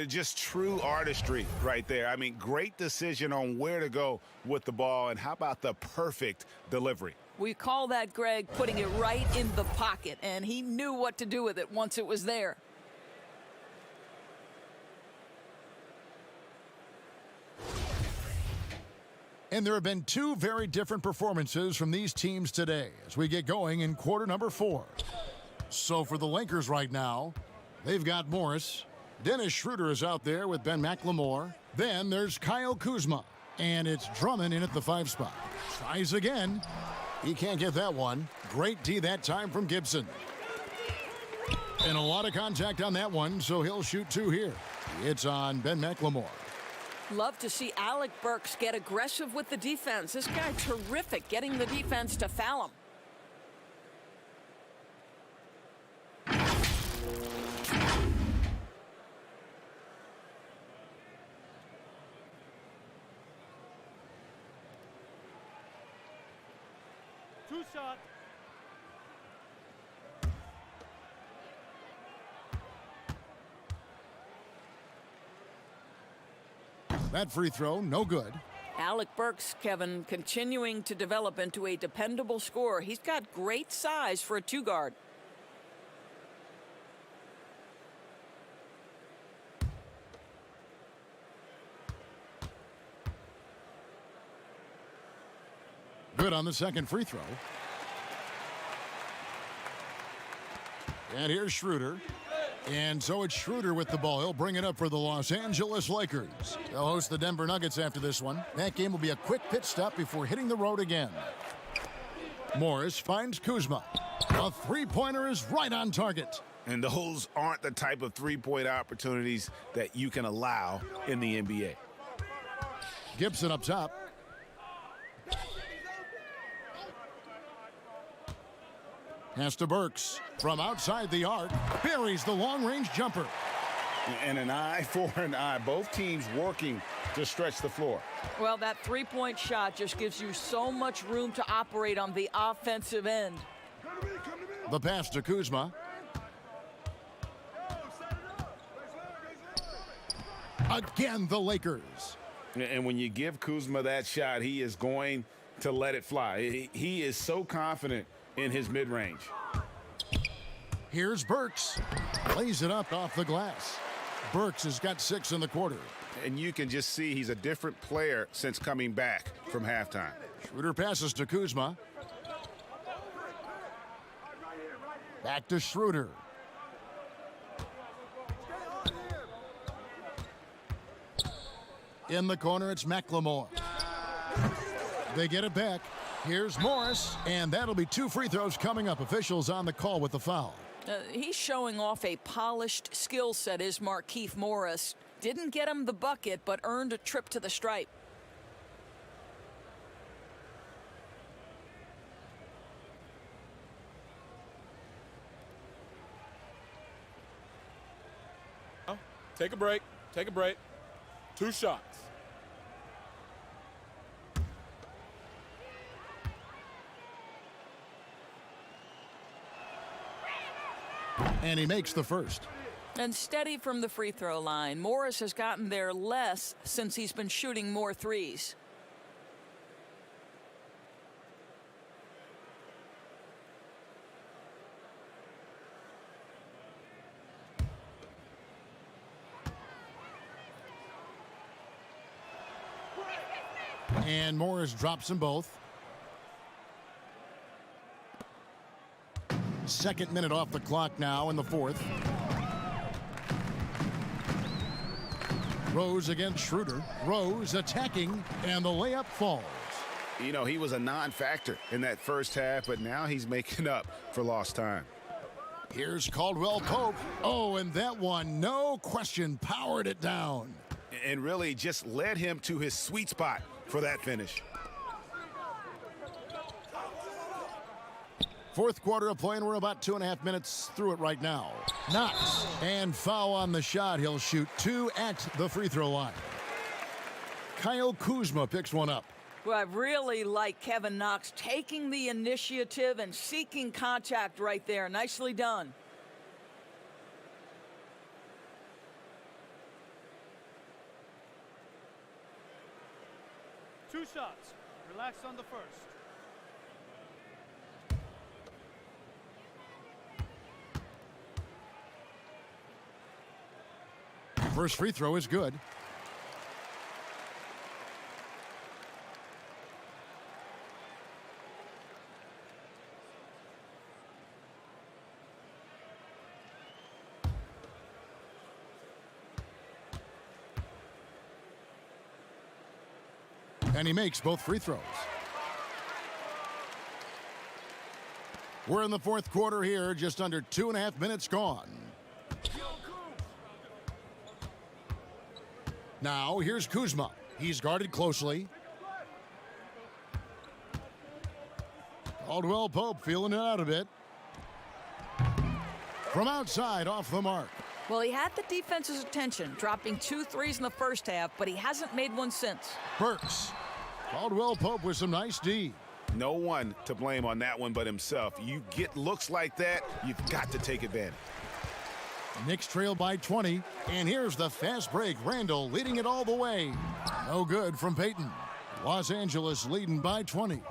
H: Just true artistry right there. I mean, great decision on where to go with the ball, and how about the perfect delivery?
C: We call that, Greg, putting it right in the pocket, and he knew what to do with it once it was there.
B: And there have been two very different performances from these teams today as we get going in quarter number 4. So for the Lakers right now, they've got Morris. Dennis Schroeder is out there with Ben McLemore. Then there's Kyle Kuzma. And it's Drummond in at the 5 spot. Tries again. He can't get that one. Great D that time from Gibson. And a lot of contact on that one, so he'll shoot 2 here. It's on Ben McLemore.
C: Love to see Alec Burks get aggressive with the defense. This guy terrific getting the defense to foul him.
G: Two shot.
B: That free throw, no good.
C: Alec Burks, Kevin, continuing to develop into a dependable scorer. He's got great size for a two-guard.
B: Good on the second free throw. And here's Schroeder. And so it's Schroeder with the ball. He'll bring it up for the Los Angeles Lakers. They'll host the Denver Nuggets after this one. That game will be a quick pit stop before hitting the road again. Morris finds Kuzma. A three-pointer is right on target.
H: And those aren't the type of three-point opportunities that you can allow in the NBA.
B: Gibson up top. Pass to Burks. From outside the arc, buries the long-range jumper.
E: And an eye for an eye. Both teams working to stretch the floor.
C: Well, that three-point shot just gives you so much room to operate on the offensive end.
B: The pass to Kuzma. Again, the Lakers.
E: And when you give Kuzma that shot, he is going to let it fly. He is so confident in his mid-range.
B: Here's Burks. Lays it up off the glass. Burks has got 6 in the quarter.
H: And you can just see he's a different player since coming back from halftime.
B: Schroeder passes to Kuzma. Back to Schroeder. In the corner, it's McLemore. They get it back. Here's Morris, and that'll be 2 free throws coming up. Officials on the call with the foul.
C: He's showing off a polished skill set, is Markieff Morris. Didn't get him the bucket, but earned a trip to the stripe.
D: Take a break. Take a break. 2 shots.
B: And he makes the first.
C: And steady from the free throw line. Morris has gotten there less since he's been shooting more threes.
B: And Morris drops them both. Second minute off the clock now in the fourth. Rose against Schroeder. Rose attacking, and the layup falls.
H: You know, he was a non-factor in that first half, but now he's making up for lost time.
B: Here's Caldwell Pope. Oh, and that one, no question, powered it down.
H: And really just led him to his sweet spot for that finish.
B: Fourth quarter of play, and we're about 2.5 minutes through it right now. Knox, and foul on the shot. He'll shoot 2 at the free throw line. Kyle Kuzma picks one up.
C: Well, I really like Kevin Knox taking the initiative and seeking contact right there. Nicely done.
G: Two shots. Relax on the first.
B: First free throw is good. And he makes both free throws. We're in the fourth quarter here, just under 2.5 minutes gone. Now, here's Kuzma. He's guarded closely. Caldwell Pope feeling it out a bit. From outside, off the mark.
C: Well, he had the defense's attention, dropping 2 threes in the first half, but he hasn't made one since.
B: Burks. Caldwell Pope with some nice D.
H: No one to blame on that one but himself. You get looks like that, you've got to take advantage.
B: Knicks trail by 20, and here's the fast break. Randall leading it all the way. No good from Payton. Los Angeles leading by 20.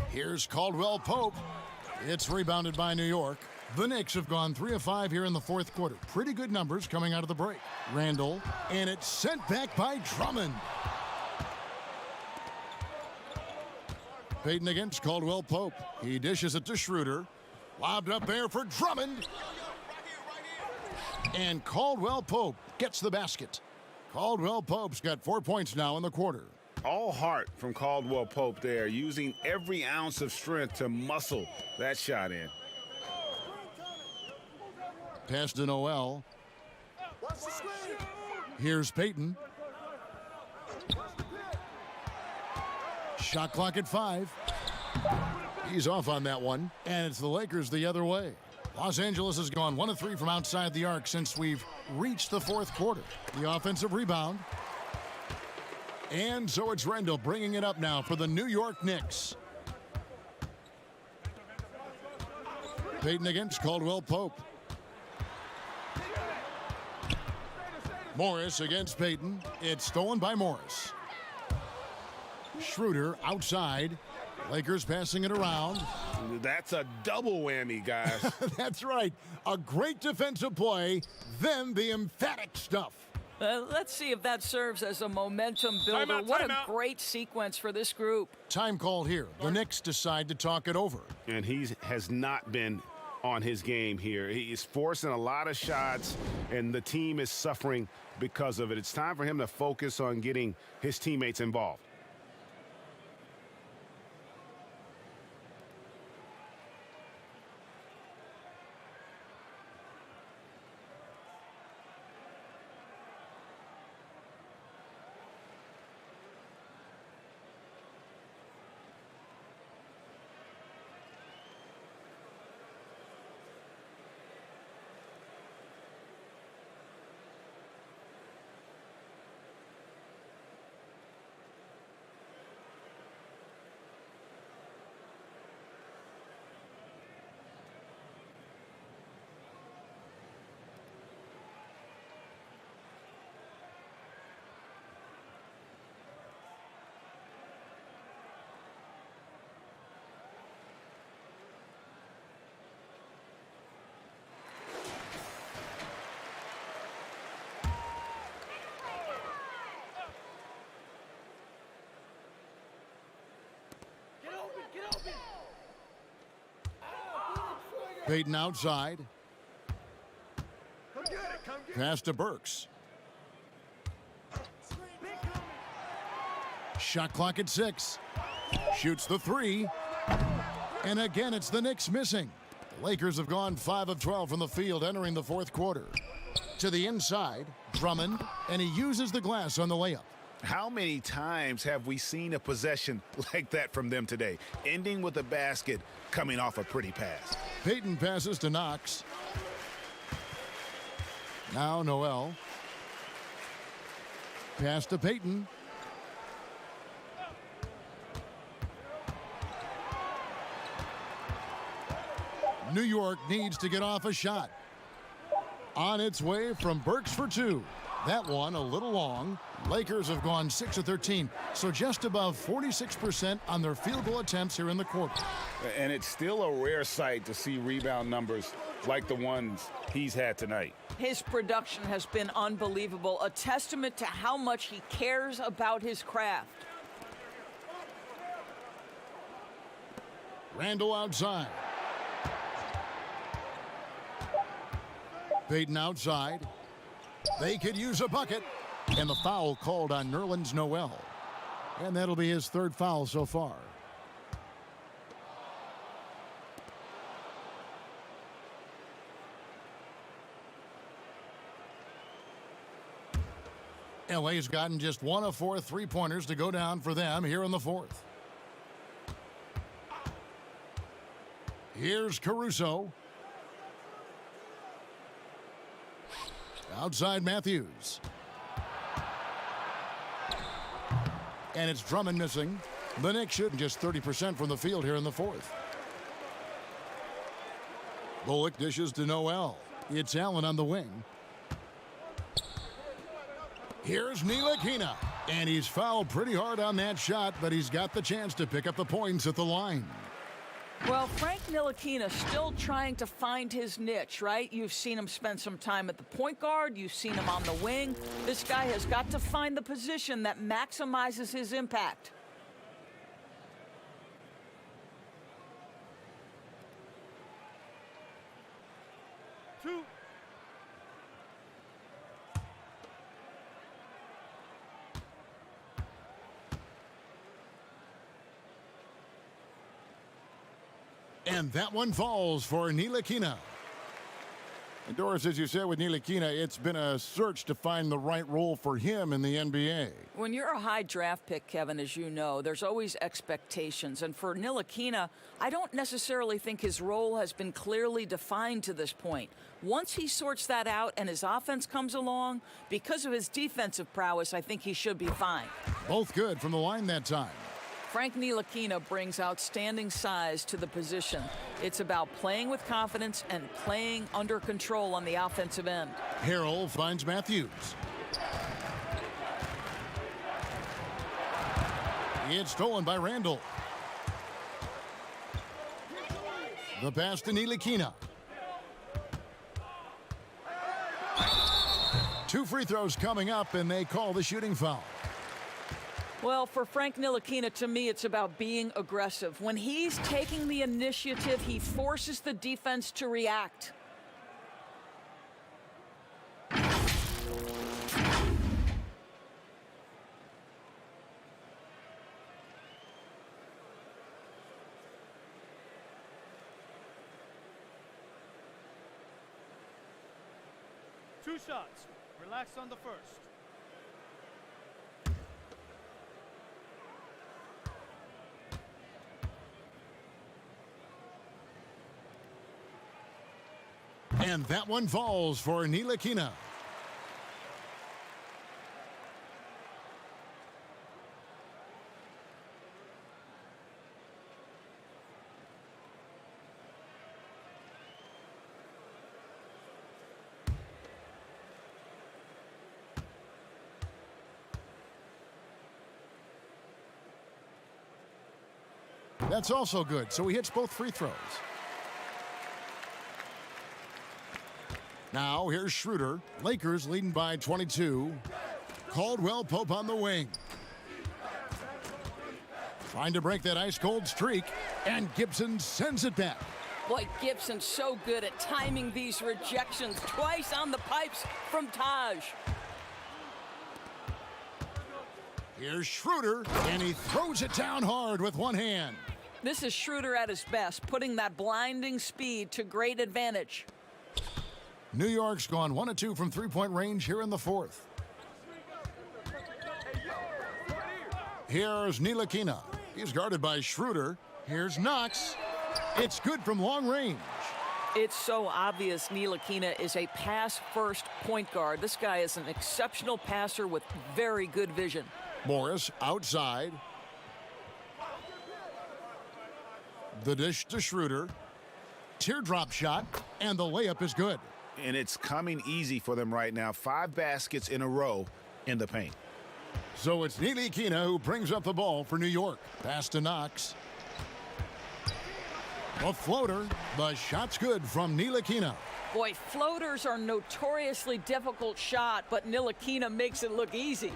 B: Here's Caldwell Pope. It's rebounded by New York. The Knicks have gone 3 of 5 here in the fourth quarter. Pretty good numbers coming out of the break. Randall, and it's sent back by Drummond. Payton against Caldwell Pope. He dishes it to Schroeder. Lobbed up there for Drummond. And Caldwell Pope gets the basket. Caldwell Pope's got 4 points now in the quarter.
E: All heart from Caldwell Pope there, using every ounce of strength to muscle that shot in.
B: Pass to Noel. Here's Payton. Shot clock at 5. He's off on that one, and it's the Lakers the other way. Los Angeles has gone 1 of 3 from outside the arc since we've reached the fourth quarter. The offensive rebound. And so it's Randall bringing it up now for the New York Knicks. Payton against Caldwell Pope. Morris against Payton. It's stolen by Morris. Schroeder outside. Lakers passing it around.
E: That's a double whammy, guys.
B: That's right. A great defensive play, then the emphatic stuff.
C: Let's see if that serves as a momentum builder. What a great sequence for this group.
B: Time called here. The Knicks decide to talk it over.
E: And he has not been on his game here. He is forcing a lot of shots, and the team is suffering because of it. It's time for him to focus on getting his teammates involved.
B: Payton outside. Pass to Burks. Shot clock at 6. Shoots the 3. And again, it's the Knicks missing. The Lakers have gone 5 of 12 from the field entering the fourth quarter. To the inside, Drummond, and he uses the glass on the layup.
E: How many times have we seen a possession like that from them today, ending with a basket coming off a pretty pass?
B: Payton passes to Knox. Now Noel. Pass to Payton. New York needs to get off a shot. On its way from Burks for 2. That one a little long. Lakers have gone 6 of 13, so just above 46% on their field goal attempts here in the quarter.
E: And it's still a rare sight to see rebound numbers like the ones he's had tonight.
C: His production has been unbelievable, a testament to how much he cares about his craft.
B: Randall outside. Payton outside. They could use a bucket. And the foul called on Nerlens Noel. And that'll be his 3rd foul so far. LA's gotten just 1 of 4 3-pointers to go down for them here in the 4th. Here's Caruso. Outside Matthews. And it's Drummond missing. The Knicks shooting just 30% from the field here in the 4th. Bullock dishes to Noel. It's Allen on the wing. Here's Ntilikina. And he's fouled pretty hard on that shot, but he's got the chance to pick up the points at the line.
C: Well, Frank Ntilikina still trying to find his niche, right? You've seen him spend some time at the point guard. You've seen him on the wing. This guy has got to find the position that maximizes his impact.
G: Two.
B: And that one falls for Ntilikina. And Doris, as you said with Ntilikina, it's been a search to find the right role for him in the NBA.
C: When you're a high draft pick, Kevin, as you know, there's always expectations. And for Ntilikina, I don't necessarily think his role has been clearly defined to this point. Once he sorts that out and his offense comes along, because of his defensive prowess, I think he should be fine.
B: Both good from the line that time.
C: Frank Ntilikina brings outstanding size to the position. It's about playing with confidence and playing under control on the offensive end.
B: Harrell finds Matthews. It's stolen by Randall. The pass to Ntilikina. 2 free throws coming up, and they call the shooting foul.
C: Well, for Frank Ntilikina, to me, it's about being aggressive. When he's taking the initiative, he forces the defense to react.
G: Two shots. Relax on the first.
B: And that one falls for Ntilikina. That's also good, so he hits both free throws. Now here's Schroeder. Lakers leading by 22. Caldwell Pope on the wing. Trying to break that ice-cold streak, and Gibson sends it back.
C: Boy, Gibson's so good at timing these rejections. Twice on the pipes from Taj.
B: Here's Schroeder, and he throws it down hard with one hand.
C: This is Schroeder at his best, putting that blinding speed to great advantage.
B: New York's gone 1 of 2 from three-point range here in the fourth. Here's Ntilikina. He's guarded by Schroeder. Here's Knox. It's good from long range.
C: It's so obvious Ntilikina is a pass-first point guard. This guy is an exceptional passer with very good vision.
B: Morris outside. The dish to Schroeder. Teardrop shot, and the layup is good.
H: And it's coming easy for them right now. 5 baskets in a row in the paint.
B: So it's Ntilikina who brings up the ball for New York. Pass to Knox. A floater. The shot's good from Ntilikina.
C: Boy, floaters are notoriously difficult shot, but Ntilikina makes it look easy.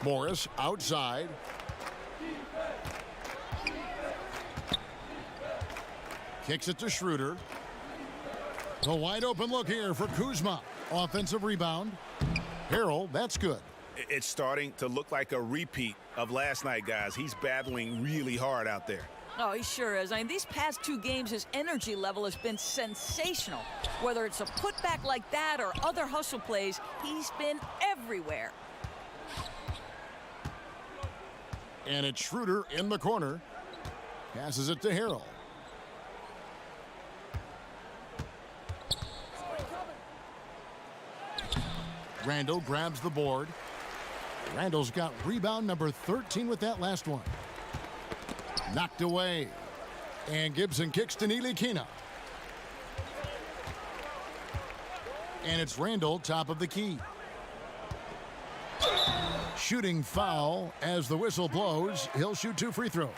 B: Morris outside. Kicks it to Schroeder. The wide open look here for Kuzma. Offensive rebound. Harrell, that's good.
H: It's starting to look like a repeat of last night, guys. He's battling really hard out there.
C: Oh, he sure is. I mean, these past 2 games, his energy level has been sensational. Whether it's a putback like that or other hustle plays, he's been everywhere.
B: And it's Schroeder in the corner. Passes it to Harrell. Randall grabs the board. Randall's got rebound number 13 with that last one. Knocked away. And Gibson kicks to Ntilikina. And it's Randall top of the key. shooting foul as the whistle blows. He'll shoot 2 free throws.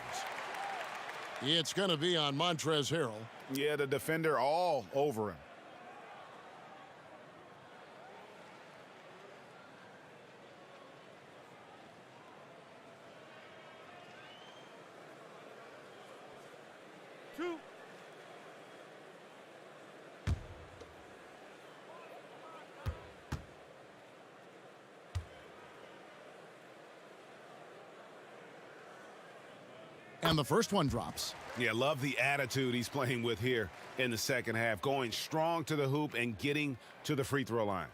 B: It's going to be on Montrezl Harrell.
H: Yeah, the defender all over him.
B: And the first one drops.
H: Yeah, love the attitude he's playing with here in the second half, going strong to the hoop and getting to the free throw line.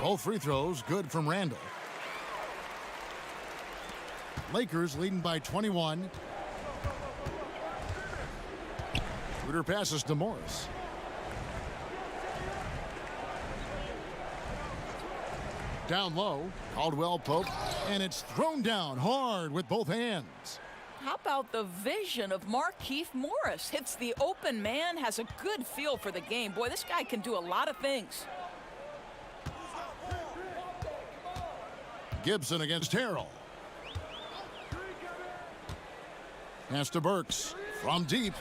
B: Both free throws good from Randall. Lakers leading by 21. Schroeder passes to Morris. Down low, Caldwell Pope, and it's thrown down hard with both hands.
C: How about the vision of Markieff Morris? Hits the open man, has a good feel for the game. Boy, this guy can do a lot of things.
B: Gibson against Harrell. Pass to Burks from deep.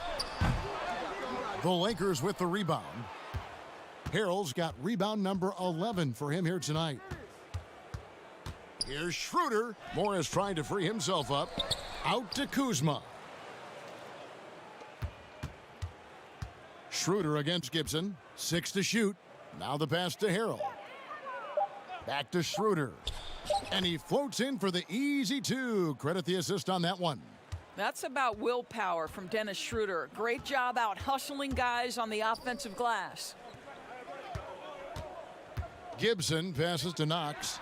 B: The Lakers with the rebound. Harrell's got rebound number 11 for him here tonight. Here's Schroeder. Morris trying to free himself up. Out to Kuzma. Schroeder against Gibson. 6 to shoot. Now the pass to Harrell. Back to Schroeder. And he floats in for the easy 2. Credit the assist on that one.
C: That's about willpower from Dennis Schroeder. Great job out hustling guys on the offensive glass.
B: Gibson passes to Knox.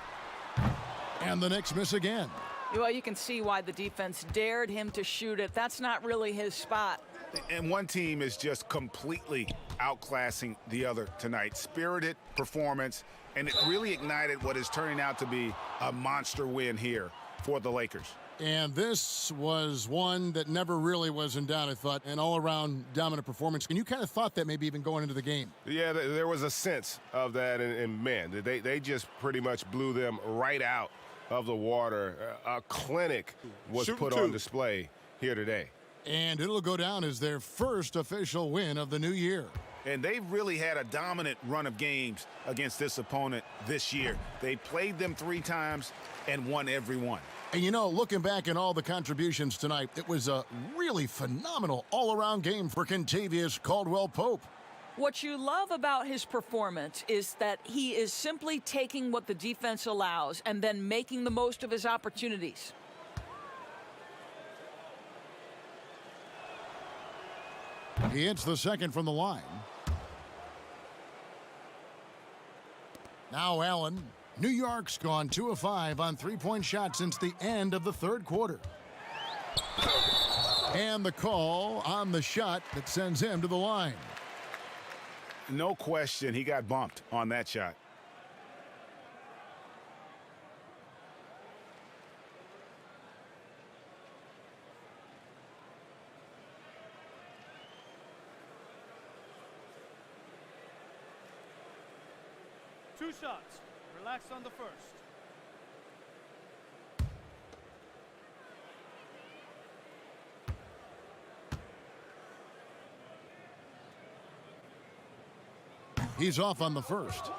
B: And the Knicks miss again.
C: Well, you can see why the defense dared him to shoot it. That's not really his spot.
H: And one team is just completely outclassing the other tonight. Spirited performance, and it really ignited what is turning out to be a monster win here for the Lakers.
B: And this was one that never really was in doubt, I thought, an all-around dominant performance. And you kind of thought that maybe even going into the game.
M: Yeah, there was a sense of that, and man, they just pretty much blew them right out of the water. A clinic was put on display here today.
B: And it'll go down as their first official win of the new year.
H: And they've really had a dominant run of games against this opponent this year. They played them 3 times and won every one.
B: And you know, looking back at all the contributions tonight, it was a really phenomenal all-around game for Kentavious Caldwell-Pope.
C: What you love about his performance is that he is simply taking what the defense allows and then making the most of his opportunities.
B: He hits the second from the line. Now Allen. New York's gone 2 of 5 on three-point shots since the end of the third quarter. And the call on the shot that sends him to the line.
H: No question, he got bumped on that shot.
G: Two shots. Relax on the first.
B: He's off on the first.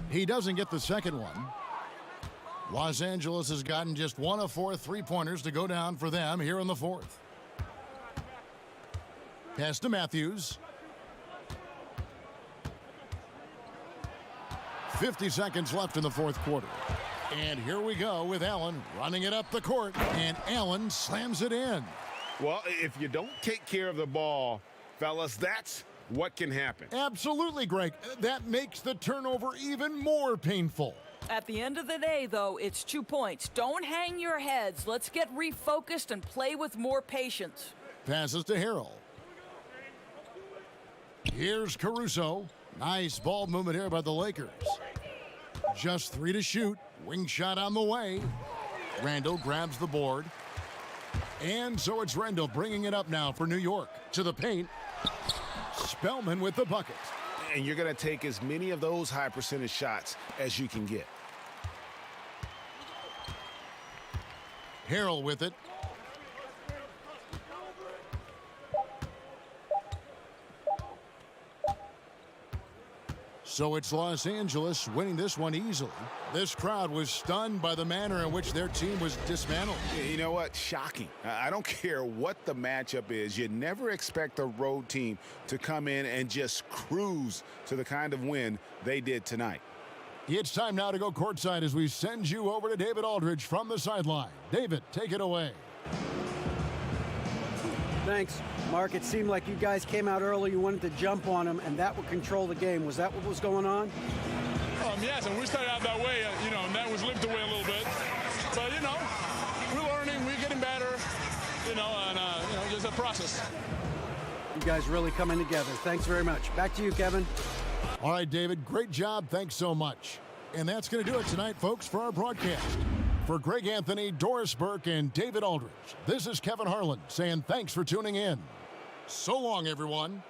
B: He doesn't get the second one. Los Angeles has gotten just 1 of 4 three-pointers to go down for them here in the fourth. Pass to Matthews. 50 seconds left in the fourth quarter. And here we go with Allen running it up the court, and Allen slams it in.
M: Well, if you don't take care of the ball, fellas, that's what can happen.
B: Absolutely, Greg. That makes the turnover even more painful.
C: At the end of the day, though, it's 2 points. Don't hang your heads. Let's get refocused and play with more patience.
B: Passes to Harrell. Here's Caruso. Nice ball movement here by the Lakers. Just 3 to shoot. Wing shot on the way. Randall grabs the board. And so it's Randall bringing it up now for New York. To the paint. Spellman with the bucket.
H: And you're going to take as many of those high percentage shots as you can get.
B: Harrell with it. So it's Los Angeles winning this one easily. This crowd was stunned by the manner in which their team was dismantled.
H: You know what? Shocking. I don't care what the matchup is. You never expect a road team to come in and just cruise to the kind of win they did tonight.
B: It's time now to go courtside as we send you over to David Aldridge from the sideline. David, take it away.
F: Thanks, Mark. It seemed like you guys came out early. You wanted to jump on them, and that would control the game. Was that what was going on?
D: Yes, and we started out that way, and that was limped away a little bit. But, we're learning, we're getting better, and, just a process.
F: You guys really coming together. Thanks very much. Back to you, Kevin.
B: All right, David, great job. Thanks so much. And that's going to do it tonight, folks, for our broadcast. For Greg Anthony, Doris Burke, and David Aldridge, this is Kevin Harlan saying thanks for tuning in. So long, everyone.